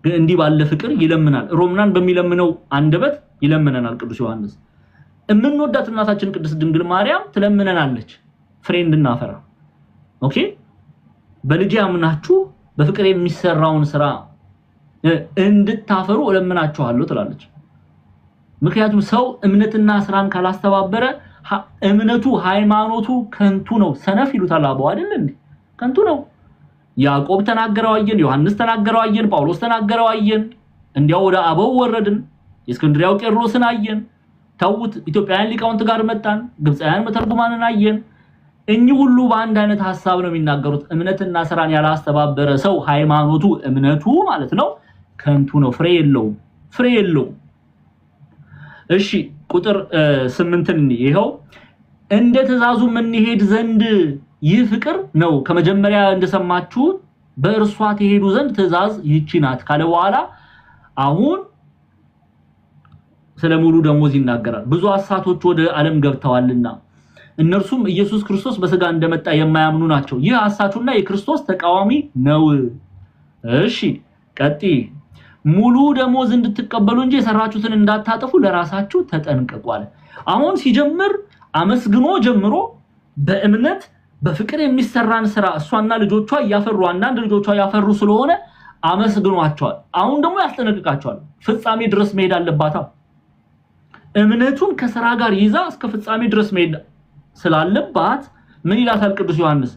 ግን እንዲህ ባለ ፍቅር ይለምናል ሮምናን በሚለምነው አንደበት ይለምነናል ቅዱስ ዮሐንስ እምንወዳት እናታችን ቅድስት ድንግል ማርያም ትለምነናለች ፍሬ እንድናፈራ ኦኬ በልጅ አምናችሁ በፍቅር የሚሰራውን ስራ እንድታፈሩ እለምናችኋለሁ ትላለች ምክንያቱም ሰው እምነትና ስራን ካላስተባበረ እምነቱ ሃይማኖቱ ከንቱ ነው ሰነፍ ይሉታል አባው አይደል እንዴ ከንቱ ነው ያዕቆብ ተናገረው አየን ዮሐንስ ተናገረው አየን ጳውሎስ ተናገረው አየን እንዲያው ወደ አበው ወረድን የእስክንድርያው ቄርሎስን አየን ታውት ኢትዮጵያውያን ሊቃውንት ጋር መጣን ግብፃውያን መተርጉማንን አየን እኚህ ሁሉ በአንድ አይነት ሐሳብ ነው የሚናገሩት እምነትና ስራን ያላስተባበረ ሰው ሃይማኖቱ እምነቱ ማለት ነው ከንቱ ነው ፍሬ የለውም እሺ ቁጥር 8 ይሄው እንደ ተዛዙ መንሄድ ዘንድ ይህ ፍቅር ነው ከመጀመሪያ እንደሰማችሁ በእርሷ ተሄዱ ዘንድ ተዛዝ ይህቺ ናት ካለ በኋላ አሁን ስለሙሉ ደሞዝ ይናገራል ብዙ አሳቶች ወደ ዓለም ገብተዋልና እነርሱም ኢየሱስ ክርስቶስ በስጋ እንደመጣ የማያምኑ ናቸው ይህ አሳቱና የክርስቶስ ተቃዋሚ ነው እሺ ቀጥይ ሙሉ ደሞዝ እንድትቀበሉ እንጂ የሰራችሁትን እንዳታጠፉ ለራሳችሁ ተጠንቀቁ አለ አሁን ሲጀምር አመስግኖ ጀምሮ በእምነት በፍቅር የሚሰራን ስራ እሷና ልጆቿ ያፈሩ አንዳንድ ልጆቿ ያፈሩ ስለሆነ አመስግኗቸዋል አሁን ደግሞ ያስጠነቅቃቸዋል ፍጻሜ ድረስ መሄድ አለባታ እምነቱን ከሥራ ጋር ይዛ እስከ ፍጻሜ ድረስ መሄድ ስላለባት ምን ይላታል ቅዱስ ዮሐንስ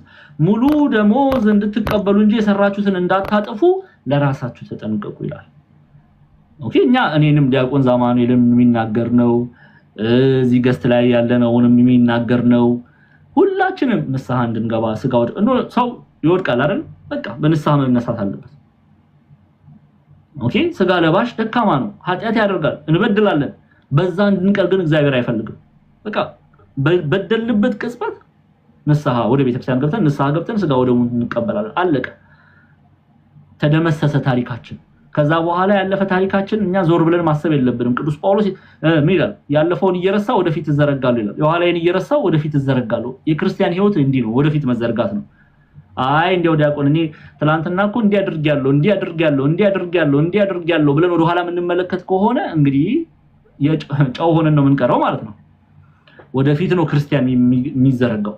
ሙሉ ደሞዝ እንድትቀበሉ እንጂ የሰራችሁትን እንዳታጠፉ ለራሳችሁ ተጠንቀቁ ይላል ኦኬ እኛ እኔንም ዲያቆን ዛማኑኤልም የሚናገር ነው እዚህ ገስት ላይ ያለነውንም የሚናገር ነው ሁላችንም ንስሐ እንድንገባ ስጋው ሰው ይወድቃል አይደል በቃ በንስሐ መነሳት አለበት ኦኬ ስጋ ለባሽ ደካማ ነው ኃጢአት ያደርጋል እንበድላለን በዛ እንድንቀር ግን እግዚአብሔር አይፈልግም በቃ በደልንበት ቅጽበት ንስሐ ወደ ቤተክርስቲያን ገብተን ንስሐ ገብተን ስጋ ወደሙ እንቀበላለን አለቀ ተደመሰሰ ታሪካችን ከዛ በኋላ ያለፈ ታሪካችን እኛ ዞር ብለን ማሰብ የለብንም። ቅዱስ ጳውሎስ ምን ይላል? ያለፈውን እየረሳ ወደፊት ተዘረጋሉ ይላል። የኋላዬን እየረሳ ወደፊት ተዘረጋሉ። የክርስቲያን ህይወት እንዲህ ነው፣ ወደፊት መዘርጋት ነው። አይ እንዲያው ዲያቆን እኔ ትላንትና እኮ እንዲያደርጋለሁ ብለን ወደ ኋላ የምንመለከት ከሆነ እንግዲህ የጨው ሆነን ነው የምንቀረው ማለት ነው። ወደፊት ነው ክርስቲያን የሚዘረጋው።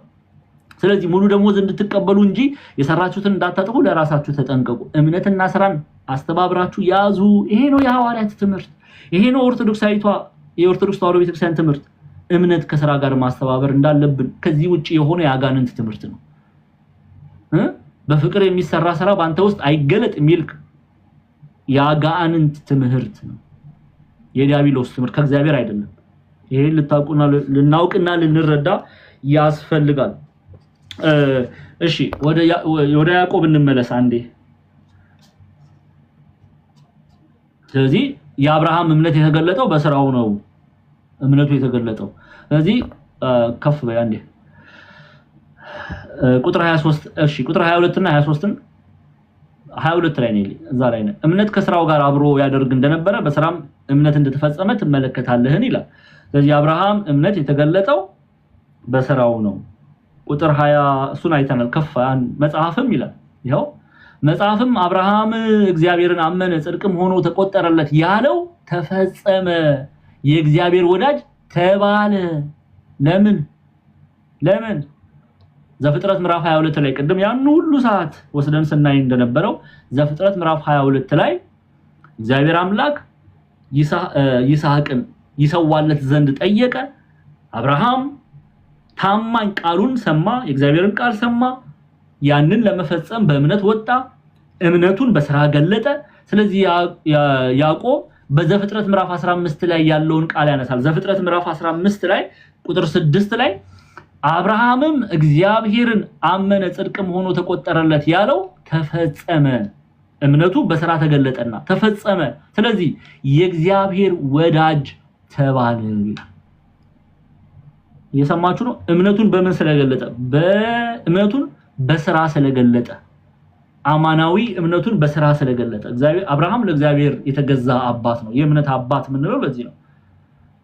ስለዚህ ሙሉ ደሞዝ እንድትቀበሉ እንጂ የሰራችሁትን እንዳታጥፉ ለራሳችሁ ተጠንቀቁ። እምነትና ስራን አስተባብራችሁ ያዙ። ይሄ ነው የሐዋርያት ትምህርት። ይሄ ነው የኦርቶዶክስ ተዋሕዶ ቤተክርስቲያን ትምህርት። እምነት ከስራ ጋር ማስተባበር እንዳለብን። ከዚህ ውጪ የሆነ የአጋንንት ትምህርት ነው። በፍቅር የሚሰራ ስራ ባንተ ውስጥ አይገለጥ የሚል የአጋንንት ትምህርት ነው። የዲያብሎስ ትምህርት ከእግዚአብሔር አይደለም። ይሄ ልናውቅና ልንረዳ ያስፈልጋል። እሺ ወደ ያዕቆብ እንመለስ አንዴ። ስለዚህ የአብርሃም እምነት የተገለጠው በስራው ነው። እምነቱ የተገለጠው ስለዚህ ከፍ በይ አንዴ ቁጥር 23 እሺ ቁጥር 22 እና 22 ላይ ነው እዛ ላይ ነው እምነት ከስራው ጋር አብሮ ያደርግ እንደነበረ በስራም እምነት እንደተፈጸመ ትመለከታለህን ይላል። ስለዚህ አብርሃም እምነት የተገለጠው በስራው ነው። ቁጥር 20 እሱን አይተናል። ከፍ መጽሐፍም ይላል ይሄው መጽሐፍም አብርሃም እግዚአብሔርን አመነ ጽድቅም ሆኖ ተቆጠረለት ያለው ተፈጸመ፣ የእግዚአብሔር ወዳጅ ተባለ። ለምን ዘፍጥረት ምዕራፍ 22 ላይ ቅድም ያን ሁሉ ሰዓት ወስደን ስናይ እንደነበረው ዘፍጥረት ምዕራፍ 22 ላይ እግዚአብሔር አምላክ ይስሐቅን ይሰዋለት ዘንድ ጠየቀ። አብርሃም ታማኝ ቃሉን ሰማ፣ የእግዚአብሔርን ቃል ሰማ። ያንን ለመፈጸም በእምነት ወጣ፣ እምነቱን በስራ ገለጠ። ስለዚህ ያዕቆብ በዘፍጥረት ምዕራፍ 15 ላይ ያለውን ቃል ያነሳል። ዘፍጥረት ምዕራፍ 15 ላይ ቁጥር 6 ላይ አብርሃምም እግዚአብሔርን አመነ ጽድቅም ሆኖ ተቆጠረለት ያለው ተፈጸመ፣ እምነቱ በስራ ተገለጠና ተፈጸመ። ስለዚህ የእግዚአብሔር ወዳጅ ተባለ። እየሰማችሁ ነው? እምነቱን በምን ስለገለጠ? በእምነቱን በስራ ስለገለጠ፣ አማናዊ እምነቱን በስራ ስለገለጠ። እግዚአብሔር አብርሃም ለእግዚአብሔር የተገዛ አባት ነው። የእምነት አባት ምንለው ለዚህ ነው።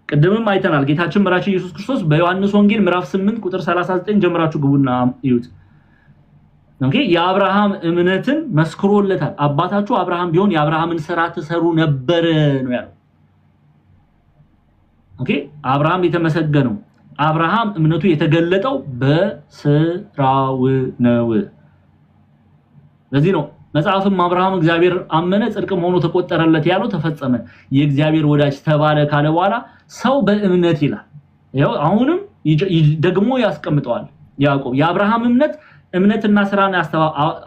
ቅድምም አይተናል። ጌታችን መራችን ኢየሱስ ክርስቶስ በዮሐንስ ወንጌል ምዕራፍ 8 ቁጥር 39 ጀምራችሁ ግቡና እዩት። ኦኬ የአብርሃም እምነትን መስክሮለታል። አባታችሁ አብርሃም ቢሆን የአብርሃምን ስራ ትሰሩ ነበር ነው ያለው። ኦኬ አብርሃም የተመሰገነው አብርሃም እምነቱ የተገለጠው በስራው ነው። ለዚህ ነው መጽሐፍም አብርሃም እግዚአብሔር አመነ ጽድቅም ሆኖ ተቆጠረለት ያለው ተፈጸመ፣ የእግዚአብሔር ወዳጅ ተባለ ካለ በኋላ ሰው በእምነት ይላል። ይሄው አሁንም ደግሞ ያስቀምጠዋል ያዕቆብ። የአብርሃም እምነትና ስራን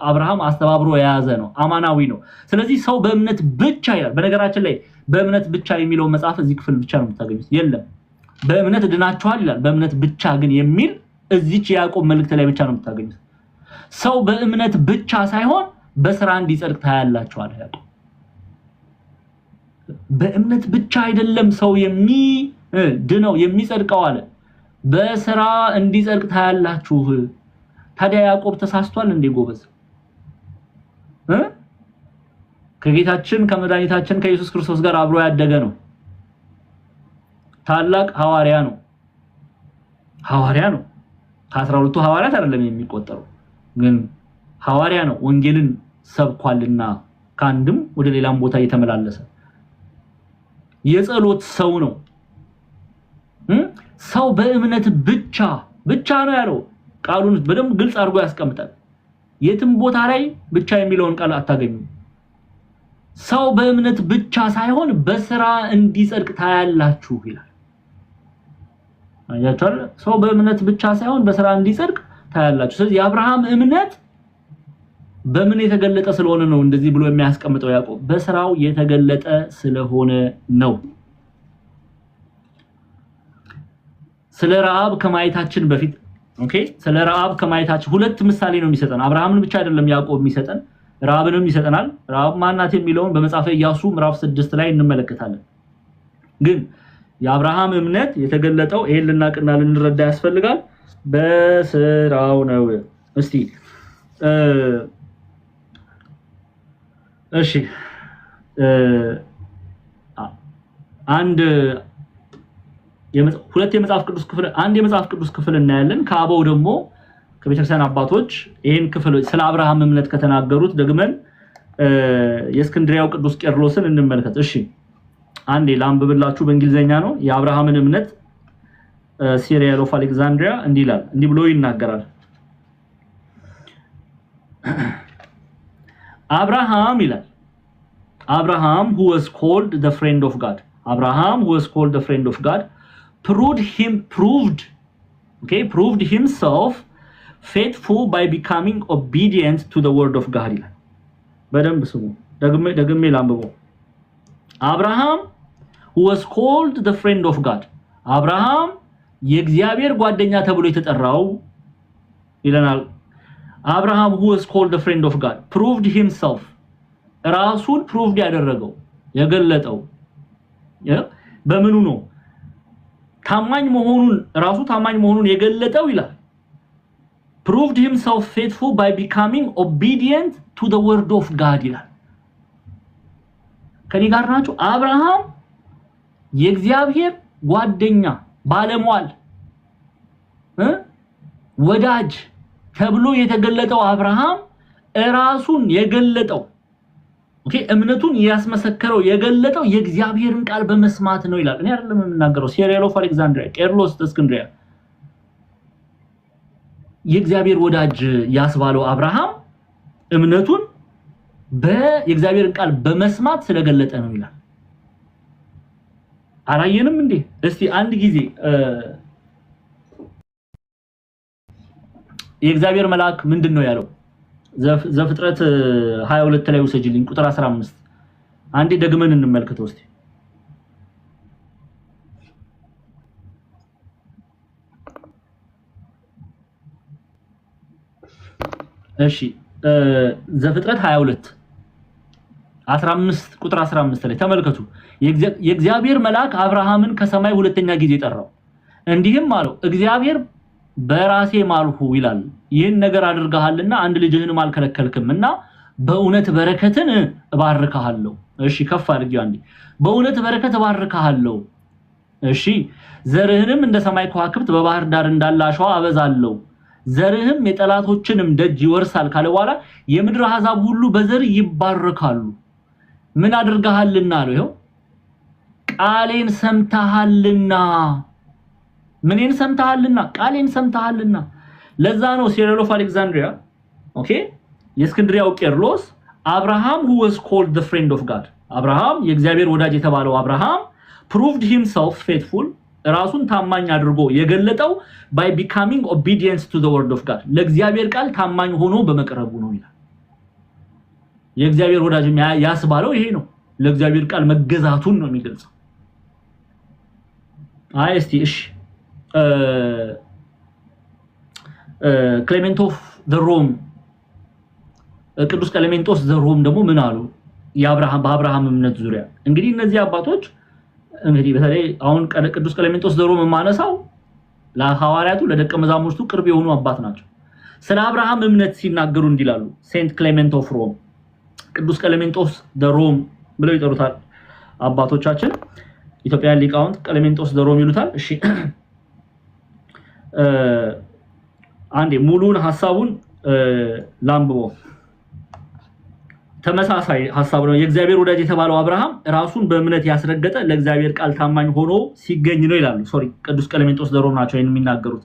አብርሃም አስተባብሮ የያዘ ነው፣ አማናዊ ነው። ስለዚህ ሰው በእምነት ብቻ ይላል። በነገራችን ላይ በእምነት ብቻ የሚለው መጽሐፍ እዚህ ክፍል ብቻ ነው የምታገኙት። የለም በእምነት ድናችኋል ይላል። በእምነት ብቻ ግን የሚል እዚች የያዕቆብ መልእክት ላይ ብቻ ነው የምታገኙት። ሰው በእምነት ብቻ ሳይሆን በስራ እንዲጸድቅ ታያላችሁ አለ ያዕቆብ። በእምነት ብቻ አይደለም ሰው የሚድነው የሚጸድቀው አለ፣ በስራ እንዲጸድቅ ታያላችሁ። ታዲያ ያዕቆብ ተሳስቷል እንዴ ጎበዝ? ከጌታችን ከመድኃኒታችን ከኢየሱስ ክርስቶስ ጋር አብሮ ያደገ ነው። ታላቅ ሐዋርያ ነው። ከ12ቱ ሐዋርያት አይደለም የሚቆጠረው ግን ሐዋርያ ነው። ወንጌልን ሰብኳልና ካንድም ወደ ሌላም ቦታ እየተመላለሰ የጸሎት ሰው ነው። ሰው በእምነት ብቻ ነው ያለው። ቃሉን በደንብ ግልጽ አድርጎ ያስቀምጣል። የትም ቦታ ላይ ብቻ የሚለውን ቃል አታገኙ። ሰው በእምነት ብቻ ሳይሆን በስራ እንዲጸድቅ ታያላችሁ ይላል። አያችኋል? ሰው በእምነት ብቻ ሳይሆን በስራ እንዲጸድቅ ታያላችሁ። ስለዚህ የአብርሃም እምነት በምን የተገለጠ ስለሆነ ነው እንደዚህ ብሎ የሚያስቀምጠው ያዕቆብ? በስራው የተገለጠ ስለሆነ ነው። ስለ ረዓብ ከማየታችን በፊት ስለ ረዓብ ከማየታችን ሁለት ምሳሌ ነው የሚሰጠን። አብርሃምን ብቻ አይደለም ያዕቆብ የሚሰጠን፣ ረዓብንም ይሰጠናል። ረዓብ ማናት የሚለውን በመጽሐፈ ኢያሱ ምዕራፍ 6 ላይ እንመለከታለን። ግን የአብርሃም እምነት የተገለጠው ይሄን ልናቅና ልንረዳ ያስፈልጋል፣ በስራው ነው። እስቲ እሺ አንድ ሁለት የመጽሐፍ ቅዱስ ክፍል አንድ የመጽሐፍ ቅዱስ ክፍል እናያለን ከአበው ደግሞ ከቤተክርስቲያን አባቶች ይሄን ክፍል ስለ አብርሃም እምነት ከተናገሩት ደግመን የእስክንድሪያው ቅዱስ ቄርሎስን እንመልከት እሺ አንዴ ላንብብላችሁ በእንግሊዘኛ ነው የአብርሃምን እምነት Cyril of Alexandria እንዲላል እንዲ ብሎ ይናገራል Abraham ይላል Abraham who was called the friend of God Abraham who was called the friend of God proved himself faithful by becoming obedient to the word of God በደንብ ስሙ ደግሜ ላንብበው Abraham who was called the friend of God Abraham የእግዚአብሔር ጓደኛ ተብሎ የተጠራው ይለናል Abraham who was called the friend of God proved himself ራሱን proved ያደረገው የገለጠው በምኑ ነው ታማኝ መሆኑን ራሱ ታማኝ መሆኑን የገለጠው ይላል proved himself faithful by becoming obedient to the word of God ይላል ከኔ ጋር ናችሁ አብርሃም የእግዚአብሔር ጓደኛ ባለሟል ወዳጅ ተብሎ የተገለጠው አብርሃም ራሱን የገለጠው እምነቱን ያስመሰከረው የገለጠው የእግዚአብሔርን ቃል በመስማት ነው ይላል እኔ አይደለም የምናገረው Cyril of Alexandria ቄርሎስ እስክንድሪያ የእግዚአብሔር ወዳጅ ያስባለው አብርሃም እምነቱን የእግዚአብሔርን ቃል በመስማት ስለገለጠ ነው ይላል አራየንም እንዴ እስቲ አንድ ጊዜ የእግዚአብሔር መልአክ ምንድነው ያለው ዘፍጥረት 22 ላይ ወሰጅልኝ ቁጥር 15 አንዴ ደግመን እንመልከተው እስቲ እሺ ዘፍጥረት 22 15 ቁጥር 15 ላይ ተመልከቱ የእግዚአብሔር መልአክ አብርሃምን ከሰማይ ሁለተኛ ጊዜ ጠራው እንዲህም አለው እግዚአብሔር በራሴ ማልሁ ይላል ይህን ነገር አድርገሃልና አንድ ልጅህንም አልከለከልክምና በእውነት በረከትን እባርካለሁ እሺ ከፍ አድርጊው አንዴ በእውነት በረከት እባርካለሁ እሺ ዘርህንም እንደ ሰማይ ከዋክብት በባህር ዳር እንዳለ አሸዋ አበዛለሁ ዘርህም የጠላቶችንም ደጅ ይወርሳል ካለ በኋላ የምድር አሕዛብ ሁሉ በዘር ይባረካሉ ምን አድርገሃልና አለው ይሄው ቃሌን ሰምተሃልና ምንን ሰምተሃልና ቃሌን ሰምተሃልና ለዛ ነው Cyril of Alexandria የእስክንድሪያው ቄርሎስ Abraham who was called the friend of God አብርሃም የእግዚአብሔር ወዳጅ የተባለው አብርሃም proved himself faithful ራሱን ታማኝ አድርጎ የገለጠው by becoming obedient to the word of God ለእግዚአብሔር ቃል ታማኝ ሆኖ በመቅረቡ ነው ይላል የእግዚአብሔር ወዳጅ ያስባለው ይሄ ነው ለእግዚአብሔር ቃል መገዛቱን ነው የሚገልጸው እስቲ እሺ ክሌሜንት ኦፍ ዘ ሮም ቅዱስ ክሌሜንቶስ ዘ ሮም ደግሞ ምን አሉ በአብርሃም እምነት ዙሪያ እንግዲህ እነዚህ አባቶች እንግዲህ በተለይ አሁን ቅዱስ ክሌሜንቶስ ዘ ሮም ማነሳው ለሐዋርያቱ ለደቀ መዛሙርቱ ቅርብ የሆኑ አባት ናቸው ስለ አብርሃም እምነት ሲናገሩ እንዲላሉ ሴንት ክሌሜንት ኦፍ ሮም ቅዱስ ክሌሜንቶስ ዘ ሮም ብለው ይጠሩታል አባቶቻችን ኢትዮጵያ ሊቃውንት ክሌሜንቶስ ዘ ሮም ይሉታል እሺ አንዴ ሙሉን ሐሳቡን ላምብቦ ተመሳሳይ ሐሳብ ነው የእግዚአብሔር ወዳጅ የተባለው አብርሃም ራሱን በእምነት ያስረገጠ ለእግዚአብሔር ቃል ታማኝ ሆኖ ሲገኝ ነው ይላሉ ቅዱስ ክሌሜንቶስ ዘ ሮም ናቸው የሚናገሩት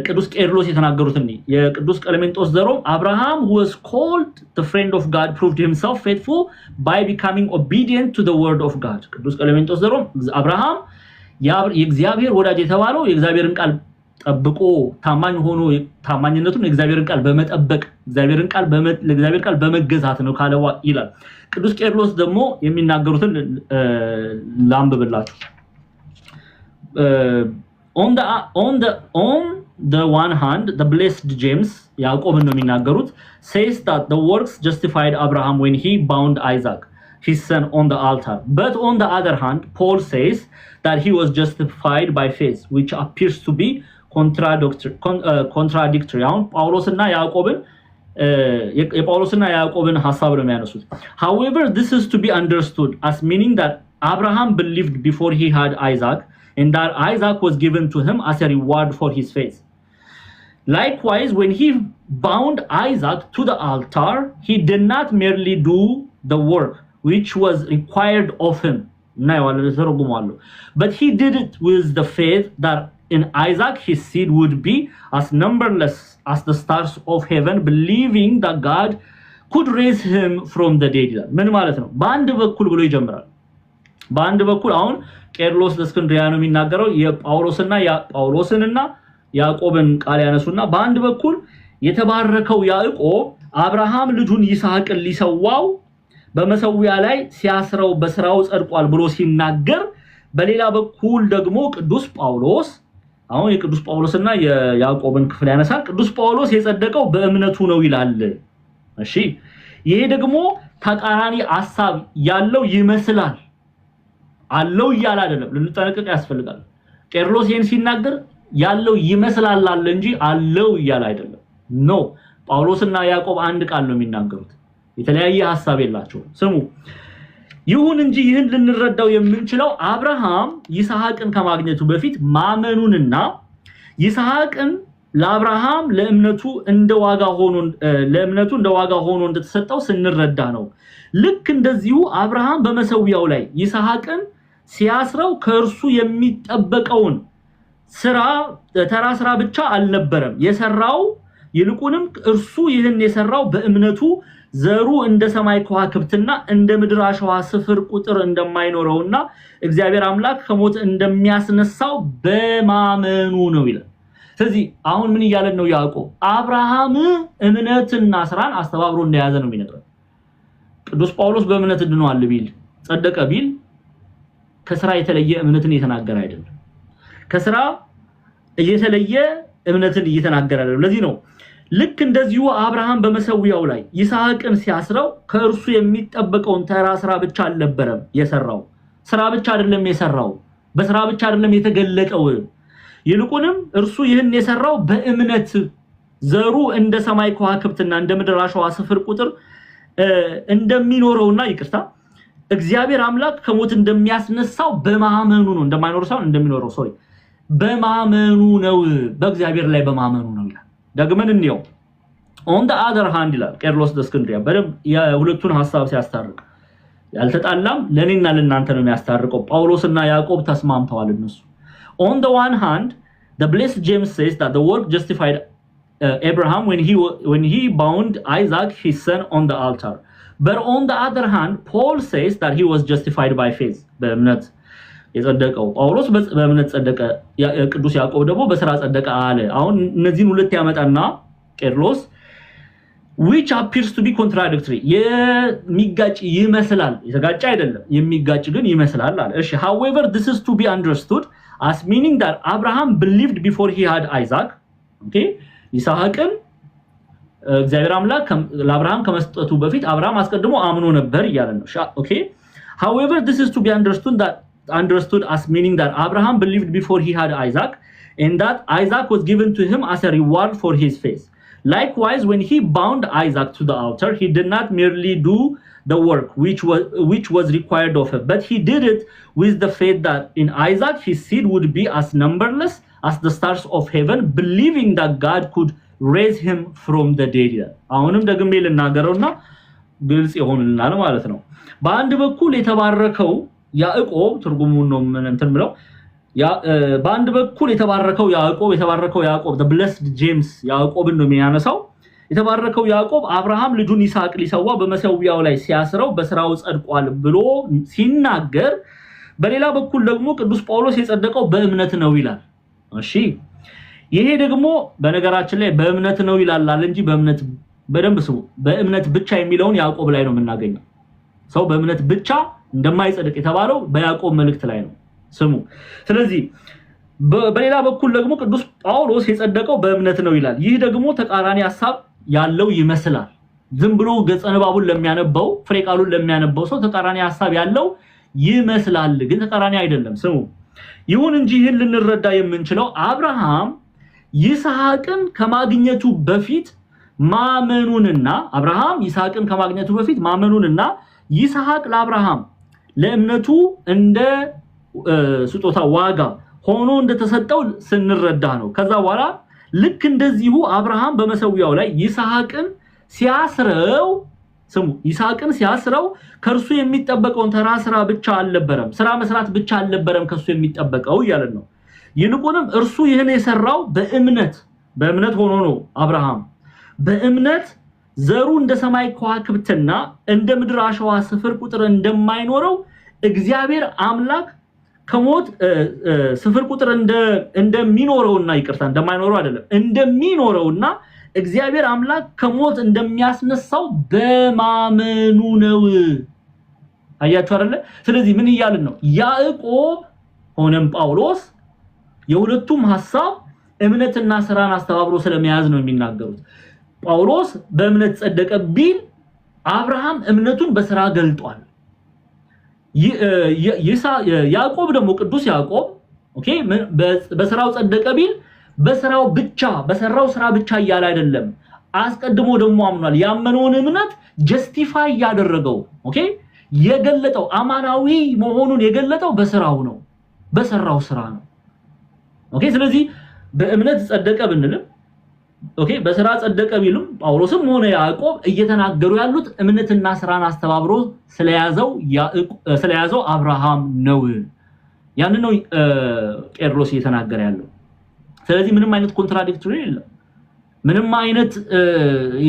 ቅዱስ ቄርሎስ የተናገሩት እንዴ የቅዱስ ክሌሜንቶስ ዘ ሮም Abraham who was called the friend of God proved himself faithful by becoming obedient to the word of God ቅዱስ ክሌሜንቶስ ዘ ሮም አብርሃም የእግዚአብሔር ወዳጅ የተባለው የእግዚአብሔርን ቃል ጠብቆ ታማኝ ሆኖ ታማኝነቱን የእግዚአብሔርን ቃል በመጠበቅ ለእግዚአብሔር ቃል በመገዛት ነው ካለው ይላል ቅዱስ ቄርሎስ ደግሞ የሚናገሩትን ላምብብላችሁ on the one hand the blessed James ያዕቆብ ነው የሚናገሩት says that the works justified Abraham when he bound Isaac his son on the altar but on the other hand Paul says that he was justified by faith which appears to be contradictory አሁን ጳውሎስና ያዕቆብን የጳውሎስና ያዕቆብን ሐሳብ ነው የሚያነሱት however this is to be understood as meaning that Abraham believed before he had Isaac and that Isaac was given to him as a reward for his faith likewise when he bound Isaac to the altar he did not merely do the work which was required of him but he did it with the faith that in Isaac his seed would be as numberless as the stars of heaven believing that God could raise him from the dead ምን ማለት ነው በአንድ በኩል ብሎ ይጀምራል በአንድ በኩል አሁን ቄርሎስ ለእስክንድርያ ነው የሚናገረው የጳውሎስንና ያዕቆብን ቃል ያነሱና በአንድ በኩል የተባረከው ያዕቆብ አብርሃም ልጁን ይስሐቅን ሊሰዋው በመሰዊያ ላይ ሲያስረው በስራው ጸድቋል ብሎ ሲናገር በሌላ በኩል ደግሞ ቅዱስ ጳውሎስ አሁን የቅዱስ ጳውሎስና የያዕቆብን ክፍል ያነሳል ቅዱስ ጳውሎስ የጸደቀው በእምነቱ ነው ይላል እሺ ይሄ ደግሞ ተቃራኒ ሐሳብ ያለው ይመስላል አለው ይያል አይደለም ልንጠነቀቅ ያስፈልጋል ቄርሎስ ይሄን ሲናገር ያለው ይመስላል አለ እንጂ አለው ይያል አይደለም ኖ ጳውሎስና ያዕቆብ አንድ ቃል ነው የሚናገሩት የተለያየ ሐሳብ የላቸው ስሙ ይሁን እንጂ ይህን ልንረዳው የምንችለው አብርሃም ይስሐቅን ከማግኘቱ በፊት ማመኑንና ይስሐቅን ለአብርሃም ለእምነቱ እንደዋጋ ሆኖ እንደተሰጠው ስንረዳ ነው ልክ እንደዚሁ አብርሃም በመሰዊያው ላይ ይስሐቅን ሲያስረው ከእርሱ የሚጠበቀውን ተራ ስራ ብቻ አልነበረም የሰራው ይልቁንም እርሱ ይህን የሰራው በእምነቱ ዘሩ እንደ ሰማይ ከዋክብትና እንደ ምድር አሸዋ ስፍር ቁጥር እንደማይኖረውና እግዚአብሔር አምላክ ከሞት እንደሚያስነሳው በማመኑ ነው ይላል ስለዚህ አሁን ምን ይያለን ነው ያዕቆብ አብርሃም እምነትና ስራን አስተባብሮ እንደያዘ ነው የሚነግረው ቅዱስ ጳውሎስ በእምነት ድኗል ቢል ጸደቀ ቢል ከስራ የተለየ እምነትን እየተናገረ አይደለም ከስራ የተለየ እምነትን እየተናገረ አይደለም ለዚህ ነው ልክ እንደዚሁ አብርሃም በመሰዊያው ላይ ይስሐቅን ሲያስረው ከእርሱ የሚጠበቀውን ተራ ስራ ብቻ አልነበረም የሰራው ስራ ብቻ አይደለም የሰራው በስራ ብቻ አይደለም የተገለጠው ይልቁንም እርሱ ይህን የሰራው በእምነት ዘሩ እንደ ሰማይ ከዋክብትና እንደ ምድር አሸዋ ስፍር ቁጥር እንደሚኖረውና ይቅርታ እግዚአብሔር አምላክ ከሞት እንደሚያስነሳው በማመኑ ነው እንደማይኖር ሳይሆን እንደሚኖረው በማመኑ ነው በእግዚአብሔር ላይ በማመኑ ነው ይላል ደግመን እንየው on the other hand ይላል ቄርሎስ ለእስክንድርያ በደም የሁለቱን ሐሳብ ሲያስታርቅ ያልተጣላም ለኔና ለናንተ ነው የሚያስታርቀው ጳውሎስና ያዕቆብ ተስማምተዋል እነሱ on the one hand the blessed James says that the work justified Abraham when he bound Isaac his son on the altar but on the other hand Paul says that he was justified by faith በእምነት የጸደቀው ጳውሎስ በእምነት ጸደቀ ቅዱስ ያዕቆብ ደግሞ በሥራ ጸደቀ አለ አሁን እነዚህን ሁለት ያመጣና ቄርሎስ which appears to be contradictory የሚጋጭ ይመስላል የተጋጨ አይደለም የሚጋጭ ግን ይመስላል አለ እሺ however this is to be understood as meaning that Abraham believed before he had Isaac okay ይስሐቅን እግዚአብሔር አምላክ ለአብርሃም ከመስጠቱ በፊት አብርሃም አስቀድሞ አምኖ ነበር ይያለ ነው okay however this is to be understood as meaning that Abraham believed before he had Isaac and that Isaac was given to him as a reward for his faith likewise when he bound Isaac to the altar he did not merely do the work which was required of him but he did it with the faith that in Isaac his seed would be as numberless as the stars of heaven believing that God could raise him from the dead አሁንም ደግሜ ልናገረውና ግልጽ ይሆንልናል ማለት ነው በአንድ በኩል የተባረከው ያዕቆብ ትርጉሙን ነው እንትን ብለው በአንድ በኩል የተባረከው ያዕቆብ the blessed James ያዕቆብን ነው የሚያነሳው የተባረከው ያዕቆብ አብርሃም ልጁን ይስሐቅ ሊሰዋ በመሰዊያው ላይ ሲያስረው በስራው ጸድቋል ብሎ ሲናገር በሌላ በኩል ደግሞ ቅዱስ ጳውሎስ የጸደቀው በእምነት ነው ይላል እሺ ይሄ ደግሞ በነገራችን ላይ በእምነት ነው ይላል እንጂ በእምነት በደንብ ስሙ በእምነት ብቻ የሚለውን ያዕቆብ ላይ ነው የምናገኘው ሰው በእምነት ብቻ እንደማይጸድቅ የተባለው በያዕቆብ መልእክት ላይ ነው ስሙ ስለዚህ በሌላ በኩል ደግሞ ቅዱስ ጳውሎስ የጸደቀው በእምነት ነው ይላል ይህ ደግሞ ተቃራኒ ሐሳብ ያለው ይመስላል ዝም ብሎ ገጸ ንባቡን ለሚያነበው ፍሬ ቃሉን ለሚያነበው ሰው ተቃራኒ ሐሳብ ያለው ይመስላል ግን ተቃራኒ አይደለም ስሙ ይሁን እንጂ ይህን ልንረዳ የምንችለው አብርሃም ይስሐቅን ከማግኘቱ በፊት ማመኑንና አብርሃም ይስሐቅን ከማግኘቱ በፊት ማመኑንና ይስሐቅ ለአብርሃም ለእምነቱ እንደ ስጦታ ዋጋ ሆኖ እንደተሰጠው ስንረዳ ነው። ከዛ በኋላ ልክ እንደዚሁ አብርሃም በመሰዊያው ላይ ይስሐቅን ሲያስረው ስሙ ይስሐቅን ሲያስረው ከርሱ የሚጠበቀውን ተራ ስራ ብቻ አልነበረም፣ ስራ መስራት ብቻ አልነበረም ከሱ የሚጠበቀው ይያለን ነው። ይልቁንም እርሱ ይህን የሰራው በእምነት ሆኖ ነው። አብርሃም በእምነት ዘሩ እንደ ሰማይ ከዋክብትና እንደ ምድር አሸዋ ስፍር ቁጥር እንደማይኖረው እግዚአብሔር አምላክ ከሞት ስፍር ቁጥር እንደሚኖረውና ይቅርታ እንደማይኖረው አይደለም እንደሚኖረውና እግዚአብሔር አምላክ ከሞት እንደሚያስነሳው በማመኑ ነው። አያችሁ አይደለ? ስለዚህ ምን ይያልን ነው? ያዕቆብ ሆነም ጳውሎስ የሁለቱም ሐሳብ እምነትና ስራን አስተባብሮ ስለመያዝ ነው የሚናገሩት። ጳውሎስ በእምነት ጸደቀ ቢል አብርሃም እምነቱን በስራ ገልጧል። ያዕቆብ ደግሞ ቅዱስ ያዕቆብ ኦኬ በስራው ጸደቀ ቢል በሰራው ስራ ብቻ እያለ አይደለም፣ አስቀድሞ ደግሞ አምኗል። ያመነውን እምነት ጀስቲፋይ ያደረገው ኦኬ የገለጠው አማናዊ መሆኑን የገለጠው በስራው ነው፣ በሰራው ስራ ነው። ኦኬ ስለዚህ በእምነት ጸደቀ ብንልም ኦኬ በስራ ጸደቀ ቢልም ጳውሎስም ሆነ ያዕቆብ እየተናገሩ ያሉት እምነትና ስራን አስተባብሮ ስለያዘው አብርሃም ነው። ያን ነው ቄርሎስ እየተናገረ ያለው። ስለዚህ ምንም አይነት ኮንትራዲክቶሪ የለም፣ ምንም አይነት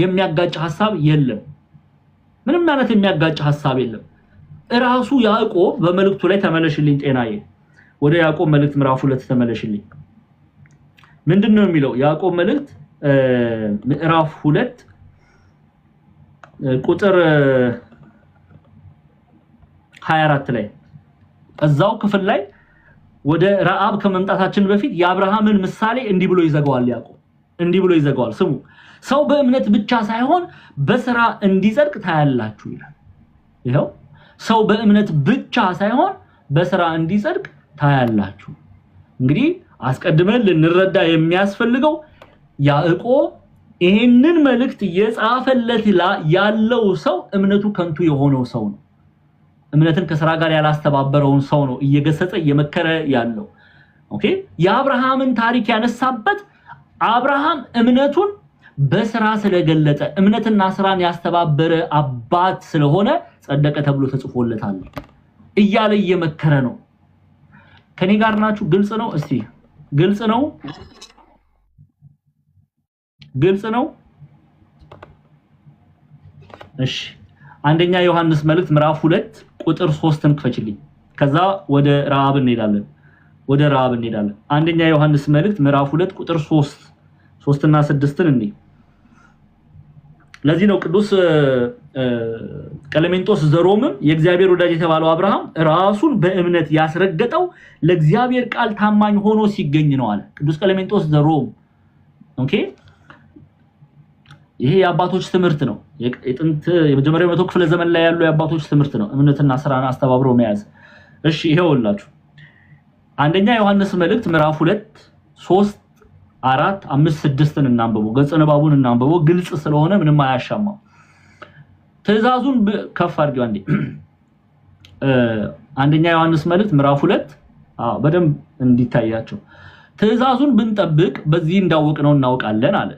የሚያጋጭ ሐሳብ የለም፣ ምንም አይነት የሚያጋጭ ሐሳብ የለም። እራሱ ያዕቆብ በመልእክቱ ላይ ተመለሽልኝ ጤናዬ፣ ወደ ያዕቆብ መልእክት ምዕራፍ 2 ተመለሽልኝ። ምንድነው የሚለው? ያዕቆብ መልእክት ምዕራፍ 2 ቁጥር 24 ላይ እዛው ክፍል ላይ ወደ ረዓብ ከመምጣታችን በፊት የአብርሃምን ምሳሌ እንዲህ ብሎ ይዘጋዋል። ያዕቆብ እንዲህ ብሎ ይዘጋዋል። ስሙ፣ ሰው በእምነት ብቻ ሳይሆን በስራ እንዲጸድቅ ታያላችሁ ይላል። ይሄው ሰው በእምነት ብቻ ሳይሆን በስራ እንዲጸድቅ ታያላችሁ። እንግዲህ አስቀድመን ልንረዳ የሚያስፈልገው ያዕቆብ ይሄንን መልእክት የጻፈለት ያለው ሰው እምነቱ ከንቱ የሆነው ሰው ነው። እምነትን ከስራ ጋር ያላስተባበረውን ሰው ነው እየገሰጸ እየመከረ ያለው። ኦኬ የአብርሃምን ታሪክ ያነሳበት አብርሃም እምነቱን በስራ ስለገለጠ እምነትና ስራን ያስተባበረ አባት ስለሆነ ጸደቀ ተብሎ ተጽፎለታል እያለ እየመከረ ነው። ከኔ ጋር ናችሁ? ግልጽ ነው? እስቲ ግልጽ ነው? ግልጽ ነው? እሺ አንደኛ ዮሐንስ መልእክት ምዕራፍ 2 ቁጥር 3ን ክፈችልኝ። ከዛ ወደ ረዓብ እንሄዳለን። አንደኛ ዮሐንስ መልእክት ምዕራፍ 2 ቁጥር 3 እና 6ን እንይ። ለዚህ ነው ቅዱስ ቀለሜንጦስ ዘሮምም የእግዚአብሔር ወዳጅ የተባለው አብርሃም ራሱን በእምነት ያስረገጠው ለእግዚአብሔር ቃል ታማኝ ሆኖ ሲገኝ ነው አለ ቅዱስ ቀለሜንጦስ ዘሮም። ኦኬ ይሄ የአባቶች ትምህርት ነው። የጥንት የመጀመሪያው መቶ ክፍለ ዘመን ላይ ያለው የአባቶች ትምህርት ነው፣ እምነትና ስራን አስተባብሮ መያዝ። እሺ ይሄውላችሁ አንደኛ ዮሐንስ መልእክት ምዕራፍ 2 3 4 5 6ን እናንብበው። ገጽ ንባቡን እናንብበው፣ ግልጽ ስለሆነ ምንም አያሻማው። ትእዛዙን ከፍ አድርገው አንዴ። አንደኛ ዮሐንስ መልእክት ምዕራፍ 2 በደንብ እንዲታያቸው። ትእዛዙን ብንጠብቅ በዚህ እንዳወቅነው እናውቃለን አለ።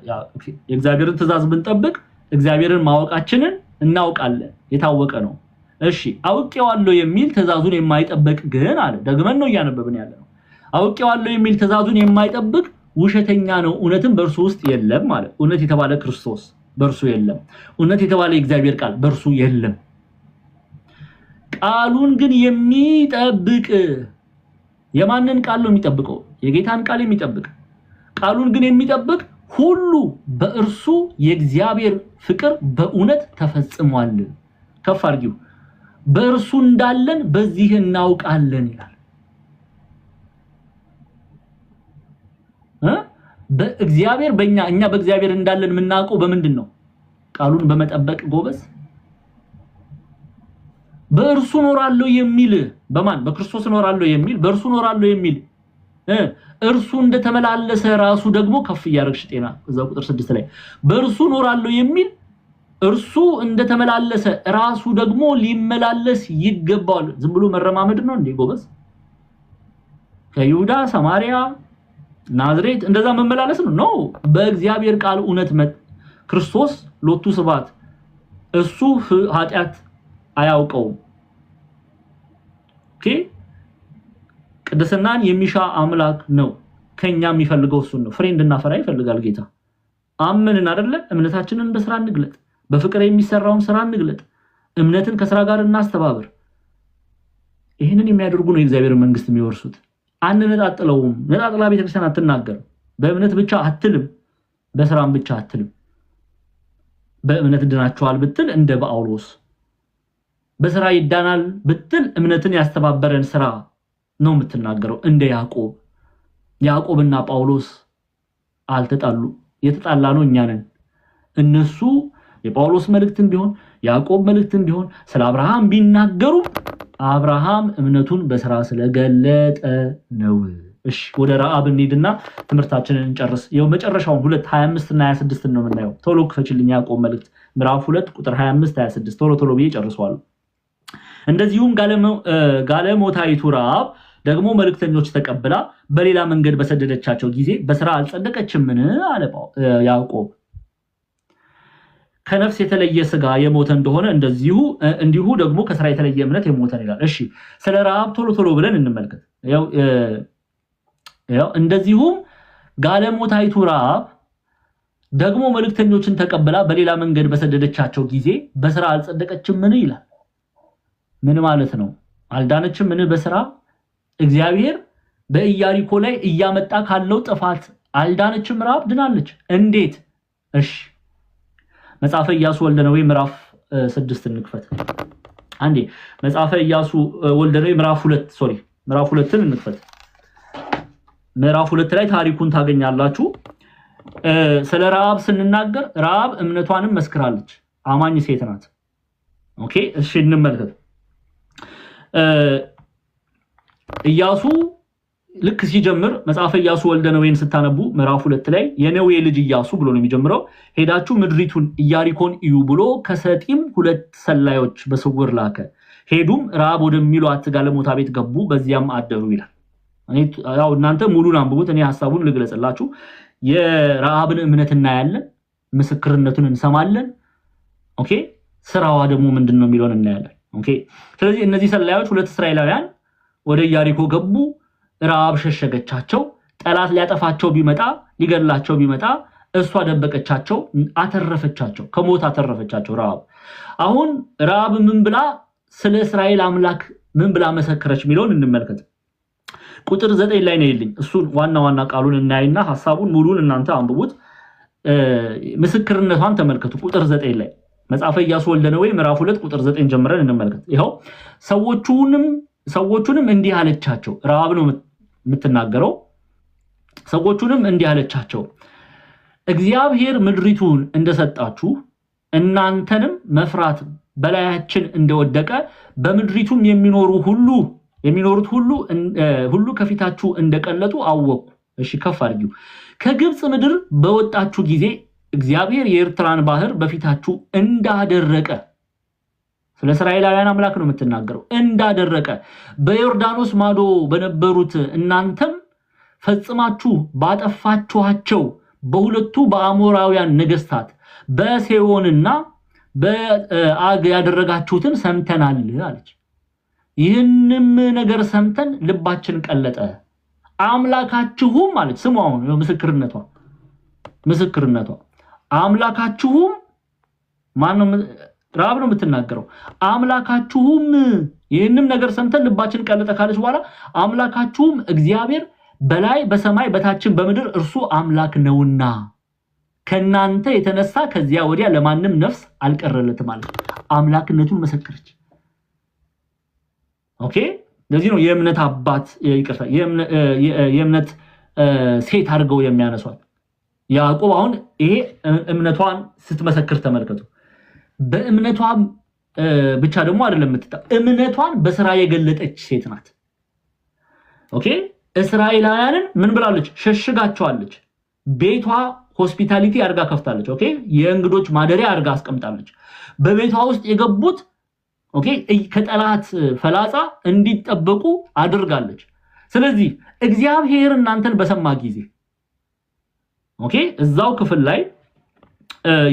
የእግዚአብሔርን ትእዛዝ ብንጠብቅ እግዚአብሔርን ማወቃችንን እናውቃለን፣ የታወቀ ነው። እሺ አውቄዋለሁ የሚል ትእዛዙን የማይጠብቅ ግን አለ። ደግመን ነው እያነበብን ያለነው። አውቄዋለሁ የሚል ትእዛዙን የማይጠብቅ ውሸተኛ ነው፣ እውነትም በእርሱ ውስጥ የለም ማለት። እውነት የተባለ ክርስቶስ በእርሱ የለም። እውነት የተባለ የእግዚአብሔር ቃል በእርሱ የለም። ቃሉን ግን የሚጠብቅ የማንን ቃል ነው የሚጠብቀው? የጌታን ቃል የሚጠብቅ። ቃሉን ግን የሚጠብቅ ሁሉ በእርሱ የእግዚአብሔር ፍቅር በእውነት ተፈጽሟል። ከፍ አድርጊው። በእርሱ እንዳለን በዚህ እናውቃለን ይላል። በእግዚአብሔር እኛ በእግዚአብሔር እንዳለን የምናውቀው በምንድን ነው? ቃሉን በመጠበቅ ጎበዝ። በእርሱ ኖራለሁ የሚል በማን? በክርስቶስ ኖራለሁ የሚል በእርሱ ኖራለሁ የሚል እርሱ እንደተመላለሰ ራሱ ደግሞ ከፍ ያርግሽ ጤና እዛው ቁጥር 6 ላይ በእርሱ ኖራለሁ የሚል እርሱ እንደተመላለሰ ራሱ ደግሞ ሊመላለስ ይገባል። ዝም ብሎ መረማመድ ነው እንዴ ጎበዝ? ከይሁዳ ሰማሪያ ናዝሬት እንደዛ መመላለስ ነው? በእግዚአብሔር ቃል እውነት ክርስቶስ ሎቱ ስባት እሱ ኃጢአት አያውቀውም። ኦኬ ቅድስናን የሚሻ አምላክ ነው። ከኛ የሚፈልገው እሱ ነው። ፍሬ እንድናፈራ ይፈልጋል ጌታ። አመንን አይደለ? እምነታችንን በስራ እንግለጥ። በፍቅር የሚሰራውን ስራ እንግለጥ። እምነትን ከስራ ጋር እናስተባብር። ይሄንን የሚያደርጉ ነው የእግዚአብሔር መንግስት የሚወርሱት። አንነጣጥለውም። ነጣጥላ ቤተክርስቲያን አትናገርም። በእምነት ብቻ አትልም፣ በስራም ብቻ አትልም። በእምነት ድናችኋል ብትል እንደ ጳውሎስ፣ በስራ ይዳናል ብትል እምነትን ያስተባበረን ስራ ነው የምትናገረው። እንደ ያዕቆብና ጳውሎስ አልተጣሉ። የተጣላ ነው እኛ ነን። እነሱ የጳውሎስ መልእክትን ቢሆን ያዕቆብ መልእክትን ቢሆን ስለ አብርሃም ቢናገሩ አብርሃም እምነቱን በስራ ስለገለጠ ነው። እሺ ወደ ረዓብ እንሂድና ትምህርታችንን እንጨርስ። ይኸው መጨረሻውን 2:25 እና 26 ነው የምናየው። ቶሎ ክፈችልኝ ያዕቆብ መልእክት ምዕራፍ 2 ቁጥር 25 26 ቶሎ ብዬ ጨርሰዋል። እንደዚሁም ጋለሞታይቱ ረዓብ ደግሞ መልእክተኞች ተቀብላ በሌላ መንገድ በሰደደቻቸው ጊዜ በስራ አልጸደቀችምን አለ ያዕቆብ። ከነፍስ የተለየ ስጋ የሞተ እንደሆነ እንዲሁ ደግሞ ከስራ የተለየ እምነት የሞተ ይላል። እሺ ስለ ረዓብ ቶሎ ብለን እንመልከት። ያው እንደዚሁም ጋለሞታይቱ ረዓብ ደግሞ መልእክተኞችን ተቀብላ በሌላ መንገድ በሰደደቻቸው ጊዜ በስራ አልጸደቀችምን ይላል። ምን ማለት ነው? አልዳነችምን በስራ? እግዚአብሔር በኢያሪኮ ላይ እያመጣ ካለው ጥፋት አልዳነችም ረዓብ? ድናለች። እንዴት? እሺ መጽሐፈ ኢያሱ ወልደ ነዌ ምዕራፍ 6 እንክፈት። አንዴ መጽሐፈ ኢያሱ ወልደ ነዌ ምዕራፍ 2ን እንክፈት። ምዕራፍ 2 ላይ ታሪኩን ታገኛላችሁ። ስለ ረዓብ ስንናገር ረዓብ እምነቷንም መስክራለች። አማኝ ሴት ናት። ኦኬ እሺ እንመልከት። ኢያሱ ልክ ሲጀምር መጽሐፈ ኢያሱ ወልደ ነዌን ስታነቡ ምዕራፍ 2 ላይ የነዌ ልጅ ኢያሱ ብሎ ነው የሚጀምረው። ሄዳችሁ ምድሪቱን ኢያሪኮን እዩ ብሎ ከሰጢም 2 ሰላዮች በስውር ላከ። ሄዱም ረዓብ ወደሚሏት ጋለሞታ ቤት ገቡ፣ በዚያም አደሩ ይላል። ያው እናንተ ሙሉን አንብቡት፣ እኔ ሐሳቡን ልግለጽላችሁ። የረዓብን እምነት እናያለን፣ ምስክርነቱን እንሰማለን። ኦኬ ስራዋ ደግሞ ምንድነው የሚለውን እናያለን። ኦኬ ስለዚህ እነዚህ ሰላዮች 2 እስራኤላውያን ወደ ኢያሪኮ ገቡ። ረዓብ ሸሸገቻቸው። ጠላት ሊያጠፋቸው ቢመጣ ሊገድላቸው ቢመጣ እሷ ደበቀቻቸው፣ አተረፈቻቸው፣ ከሞት አተረፈቻቸው ረዓብ። አሁን ረዓብ ምን ብላ ስለ እስራኤል አምላክ ምን ብላ መሰከረች የሚለውን እንመልከት። ቁጥር 9 ላይ ነው ይልኝ። እሱን ዋና ቃሉን እናይና ሐሳቡን ሙሉን እናንተ አንብቡት። ምስክርነቷን ተመልከቱ። ቁጥር 9 ላይ መጽሐፈ ኢያሱ ወልደ ነዌ ምዕራፍ 2 ቁጥር 9 ጀምረን እንመልከት። ይኸው ሰዎቹንም እንዲህ አለቻቸው። ረዓብ ነው የምትናገረው። ሰዎቹንም እንዲህ አለቻቸው፣ እግዚአብሔር ምድሪቱን እንደሰጣችሁ እናንተንም መፍራት በላያችን እንደወደቀ በምድሪቱም የሚኖሩት ሁሉ ከፊታችሁ እንደቀለጡ አወቁ። እሺ ከፍ አድርጊው። ከግብጽ ምድር በወጣችሁ ጊዜ እግዚአብሔር የኤርትራን ባህር በፊታችሁ እንዳደረቀ፣ ስለ እስራኤላውያን አምላክ ነው የምትናገረው፣ እንዳደረቀ በዮርዳኖስ ማዶ በነበሩት እናንተም ፈጽማችሁ ባጠፋችኋቸው በሁለቱ በአሞራውያን ነገስታት በሴዎንና በአግ ያደረጋችሁትን ሰምተናል አለች። ይህንም ነገር ሰምተን ልባችን ቀለጠ። አምላካችሁም ማለት ስሙ፣ አሁን ምስክርነቷ አምላካችሁም ማነው? ረዓብ ነው የምትናገረው። አምላካችሁም ይህንም ነገር ሰምተን ልባችን ቀለጠ ካለች በኋላ አምላካችሁም እግዚአብሔር በላይ በሰማይ በታችን በምድር እርሱ አምላክ ነውና ከናንተ የተነሳ ከዚያ ወዲያ ለማንም ነፍስ አልቀረለትም ማለት አምላክነቱን መሰከረች። ኦኬ ለዚህ ነው የእምነት አባት ይቅርታ የእምነት ሴት አድርገው የሚያነሷት። ያዕቆብ አሁን ይሄ እምነቷን ስትመሰክር ተመልከቱ። በእምነቷ ብቻ ደግሞ አይደለም እምነቷን በስራ የገለጠች ሴት ናት። ኦኬ እስራኤላውያንን ምን ብላለች? ሸሽጋቸዋለች። ቤቷ ሆስፒታሊቲ አርጋ ከፍታለች። ኦኬ የእንግዶች ማደሪያ አርጋ አስቀምጣለች። በቤቷ ውስጥ የገቡት ኦኬ ከጠላት ፈላጻ እንዲጠበቁ አድርጋለች። ስለዚህ እግዚአብሔር እናንተን በሰማ ጊዜ ኦኬ እዛው ክፍል ላይ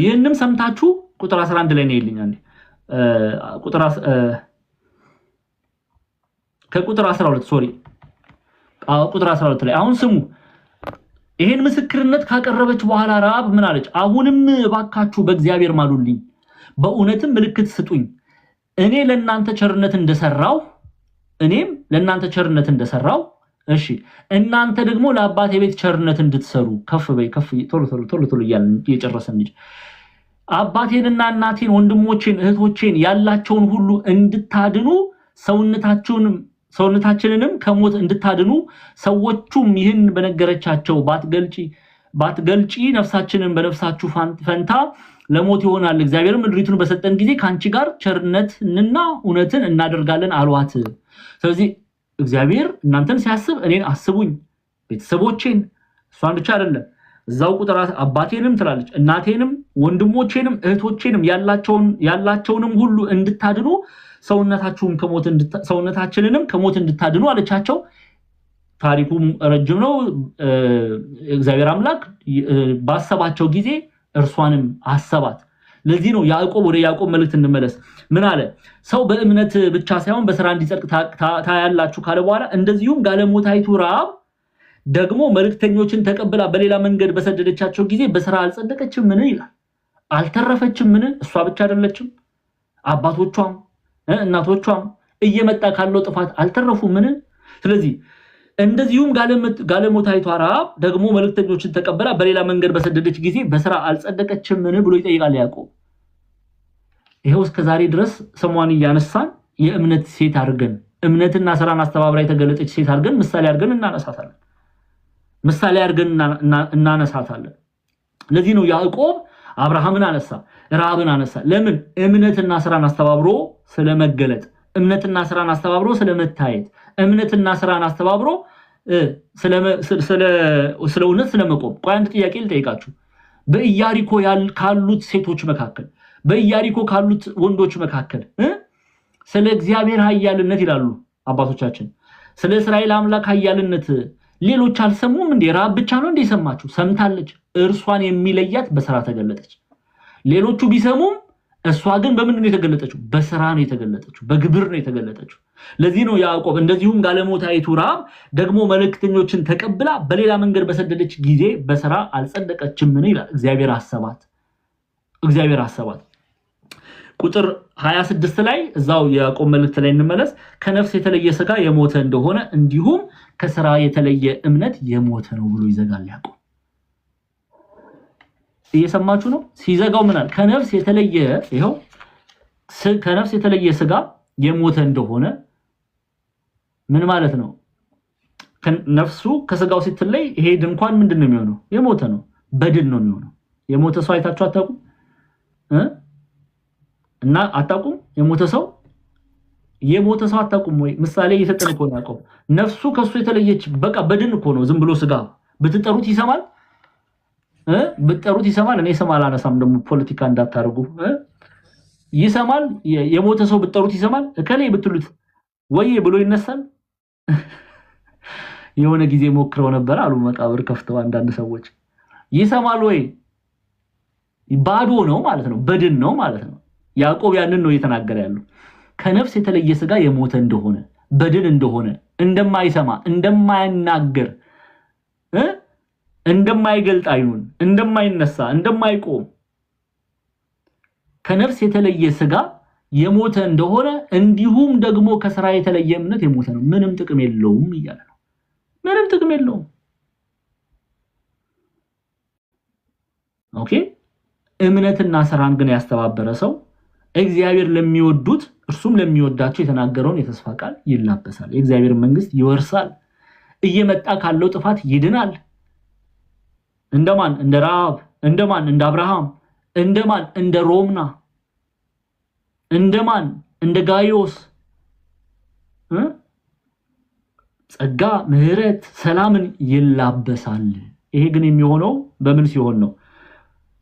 ይህንም ሰምታችሁ ቁጥር 11 ላይ ነው ይልኛል። ከቁጥር 12 ሶሪ ቁጥር 12 ላይ አሁን ስሙ። ይሄን ምስክርነት ካቀረበች በኋላ ረዓብ ምን አለች? አሁንም ባካችሁ በእግዚአብሔር ማሉልኝ፣ በእውነትም ምልክት ስጡኝ። እኔ ለእናንተ ቸርነት እንደሰራው እሺ እናንተ ደግሞ ለአባቴ ቤት ቸርነት እንድትሰሩ ከፍ በይ ከፍ ቶሎ እያልን እየጨረሰን እንጂ አባቴንና እናቴን ወንድሞቼን እህቶቼን ያላቸውን ሁሉ እንድታድኑ ሰውነታችንንም ከሞት እንድታድኑ ሰዎቹም ይህን በነገረቻቸው ባትገልጪ ነፍሳችንን በነፍሳችሁ ፈንታ ለሞት ይሆናል። እግዚአብሔርም ምድሪቱን በሰጠን ጊዜ ካንቺ ጋር ቸርነትንና እውነትን እናደርጋለን አሏት። ስለዚህ እግዚአብሔር እናንተን ሲያስብ እኔን አስቡኝ፣ ቤተሰቦቼን እሷን ብቻ አይደለም እዛው ቁጥር አባቴንም ትላለች እናቴንም ወንድሞቼንም እህቶቼንም ያላቸውንም ሁሉ እንድታድኑ ሰውነታችንንም ከሞት እንድታድኑ አለቻቸው። ታሪኩም ረጅም ነው። እግዚአብሔር አምላክ ባሰባቸው ጊዜ እርሷንም አሰባት። ለዚህ ነው ያዕቆብ ወደ ያዕቆብ መልእክት እንመለስ። ምን አለ? ሰው በእምነት ብቻ ሳይሆን በሥራ እንዲጸድቅ ታያላችሁ ካለ በኋላ እንደዚሁም ጋለሞታይቱ ረዓብ ደግሞ መልእክተኞችን ተቀብላ በሌላ መንገድ በሰደደቻቸው ጊዜ በሥራ አልጸደቀችም ምን ይላል? አልተረፈችም ምን? እሷ ብቻ አይደለችም፣ አባቶቿም እናቶቿም እየመጣ ካለው ጥፋት አልተረፉም ምን? ስለዚህ እንደዚሁም ጋለሞታይቱ ረዓብ ደግሞ መልእክተኞችን ተቀበላ በሌላ መንገድ በሰደደች ጊዜ በሥራ አልጸደቀችም ምን ብሎ ይጠይቃል ያዕቆብ። ይሄው እስከ ዛሬ ድረስ ስሟን እያነሳን የእምነት ሴት አድርገን እምነትና ሥራን አስተባብራ የተገለጠች ሴት አድርገን ምሳሌ አድርገን እናነሳታለን። ለዚህ ነው ያዕቆብ አብርሃምን አነሳ፣ ረዓብን አነሳ። ለምን? እምነትና ሥራን አስተባብሮ ስለመገለጥ፣ እምነትና ሥራን አስተባብሮ ስለመታየት፣ እምነትና ሥራን አስተባብሮ ስለ እውነት ስለመቆም። ቆይ አንድ ጥያቄ ልጠይቃችሁ። በኢያሪኮ ካሉት ሴቶች መካከል በኢያሪኮ ካሉት ወንዶች መካከል ስለ እግዚአብሔር ኃያልነት ይላሉ አባቶቻችን፣ ስለ እስራኤል አምላክ ኃያልነት ሌሎች አልሰሙም እንዴ? ረዓብ ብቻ ነው እንዴ ሰማችሁ? ሰምታለች። እርሷን የሚለያት በሥራ ተገለጠች። ሌሎቹ ቢሰሙም እሷ ግን በምንድን ነው የተገለጠችው? በሥራ ነው የተገለጠችው፣ በግብር ነው የተገለጠችው። ለዚህ ነው ያዕቆብ እንደዚሁም ጋለሞታይቱ ረዓብ ደግሞ መልእክተኞችን ተቀብላ በሌላ መንገድ በሰደደች ጊዜ በሥራ አልጸደቀችም ምን ይላል? እግዚአብሔር አሰባት። ቁጥር 26 ላይ እዛው ያዕቆብ መልእክት ላይ እንመለስ። ከነፍስ የተለየ ሥጋ የሞተ እንደሆነ እንዲሁም ከሥራ የተለየ እምነት የሞተ ነው ብሎ ይዘጋል ያዕቆብ። እየሰማችሁ ነው? ሲዘጋው ምናል? ከነፍስ የተለየ ሥጋ የሞተ እንደሆነ ምን ማለት ነው? ነፍሱ ከሥጋው ሲትለይ ይሄ ድንኳን ምንድን ነው የሚሆነው? የሞተ ነው፣ በድን ነው የሚሆነው። የሞተ ሰው አይታችሁ አታውቁም? እና አታውቁም? የሞተ ሰው አታውቁም ወይ? ምሳሌ እየሰጠን እኮ ነው ያዕቆብ። ነፍሱ ከሱ የተለየች በቃ በድን እኮ ነው። ዝም ብሎ ሥጋ ብትጠሩት ይሰማል፣ እኔ ስም አላነሳም ደግሞ ፖለቲካ እንዳታርጉ። ይሰማል። የሞተ ሰው ብትጠሩት ይሰማል። እከሌ ብትሉት ወይ ብሎ ይነሳል። የሆነ ጊዜ ሞክረው ነበር አሉ መቃብር ከፍተው አንዳንድ ሰዎች። ይሰማል ወይ? ባዶ ነው ማለት ነው፣ በድን ነው ማለት ነው። ያዕቆብ ያንን ነው እየተናገረ ያለው። ከነፍስ የተለየ ሥጋ የሞተ እንደሆነ፣ በድን እንደሆነ፣ እንደማይሰማ፣ እንደማይናገር፣ እንደማይገልጥ አይኑን፣ እንደማይነሳ፣ እንደማይቆም ከነፍስ የተለየ ሥጋ የሞተ እንደሆነ እንዲሁም ደግሞ ከሥራ የተለየ እምነት የሞተ ነው፣ ምንም ጥቅም የለውም እያለ ነው። ምንም ጥቅም የለውም። ኦኬ። እምነትና ሥራን ግን ያስተባበረ ሰው እግዚአብሔር ለሚወዱት እርሱም ለሚወዳቸው የተናገረውን የተስፋ ቃል ይላበሳል፣ የእግዚአብሔር መንግስት ይወርሳል፣ እየመጣ ካለው ጥፋት ይድናል። እንደማን? እንደ ረዓብ። እንደማን? እንደ አብርሃም። እንደማን? እንደ ሮምና። እንደማን? እንደ ጋዮስ። ጸጋ፣ ምህረት፣ ሰላምን ይላበሳል። ይሄ ግን የሚሆነው በምን ሲሆን ነው?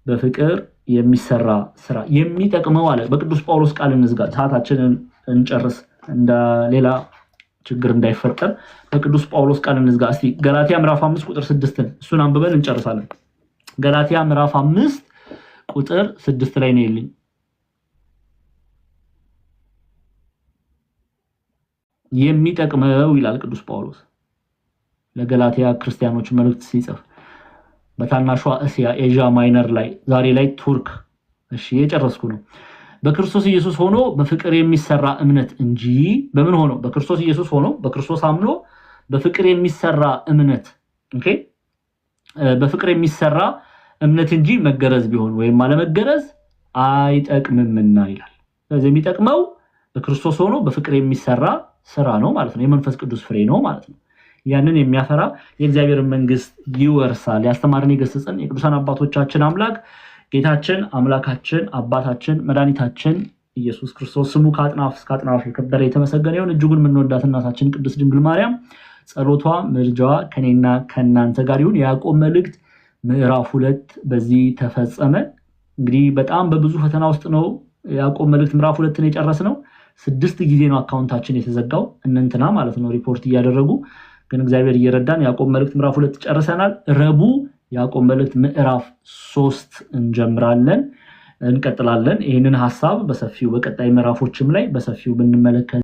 በፍቅር የሚሰራ ስራ የሚጠቅመው አለ። በቅዱስ ጳውሎስ ቃል እንዝጋ፣ ሰዓታችንን እንጨርስ ሌላ ችግር እንዳይፈጠር በቅዱስ ጳውሎስ ቃል እንዝጋ። እስቲ ገላትያ ምዕራፍ 5 ቁጥር 6 እሱን አንብበን እንጨርሳለን። ገላትያ ምዕራፍ 5 ቁጥር 6 ላይ ነው ይልኝ። የሚጠቅመው ይላል ቅዱስ ጳውሎስ ለገላትያ ክርስቲያኖች መልእክት ሲጽፍ በታናሿ እስያ ኤዥያ ማይነር ላይ ዛሬ ላይ ቱርክ። እሺ የጨረስኩ ነው። በክርስቶስ ኢየሱስ ሆኖ በፍቅር የሚሰራ እምነት እንጂ በምን ሆኖ? በክርስቶስ ኢየሱስ ሆኖ በክርስቶስ አምኖ በፍቅር የሚሰራ እምነት ኦኬ፣ በፍቅር የሚሰራ እምነት እንጂ መገረዝ ቢሆን ወይም አለመገረዝ አይጠቅምምና ይላል። ስለዚህ የሚጠቅመው በክርስቶስ ሆኖ በፍቅር የሚሰራ ስራ ነው ማለት ነው። የመንፈስ ቅዱስ ፍሬ ነው ማለት ነው። ያንን የሚያፈራ የእግዚአብሔርን መንግስት ይወርሳል። ያስተማረን የገሰጸን የቅዱሳን አባቶቻችን አምላክ ጌታችን አምላካችን አባታችን መድኃኒታችን ኢየሱስ ክርስቶስ ስሙ ከአጥናፍ እስከ አጥናፍ የከበረ የተመሰገነ ይሁን። እጅጉን የምንወዳት እናታችን ቅድስት ድንግል ማርያም ጸሎቷ ምልጃዋ ከኔና ከናንተ ጋር ይሁን። የያዕቆብ መልእክት ምዕራፍ 2 በዚህ ተፈጸመ። እንግዲህ በጣም በብዙ ፈተና ውስጥ ነው የያዕቆብ መልእክት ምዕራፍ 2ን የጨረስነው። 6 ጊዜ ነው አካውንታችን የተዘጋው እንንትና ማለት ነው ሪፖርት እያደረጉ ግን እግዚአብሔር እየረዳን ያዕቆብ መልእክት ምዕራፍ 2 ጨርሰናል። ረቡዕ ያዕቆብ መልእክት ምዕራፍ 3 እንጀምራለን፣ እንቀጥላለን። ይህንን ሐሳብ በሰፊው በቀጣይ ምዕራፎችም ላይ በሰፊው ብንመለከት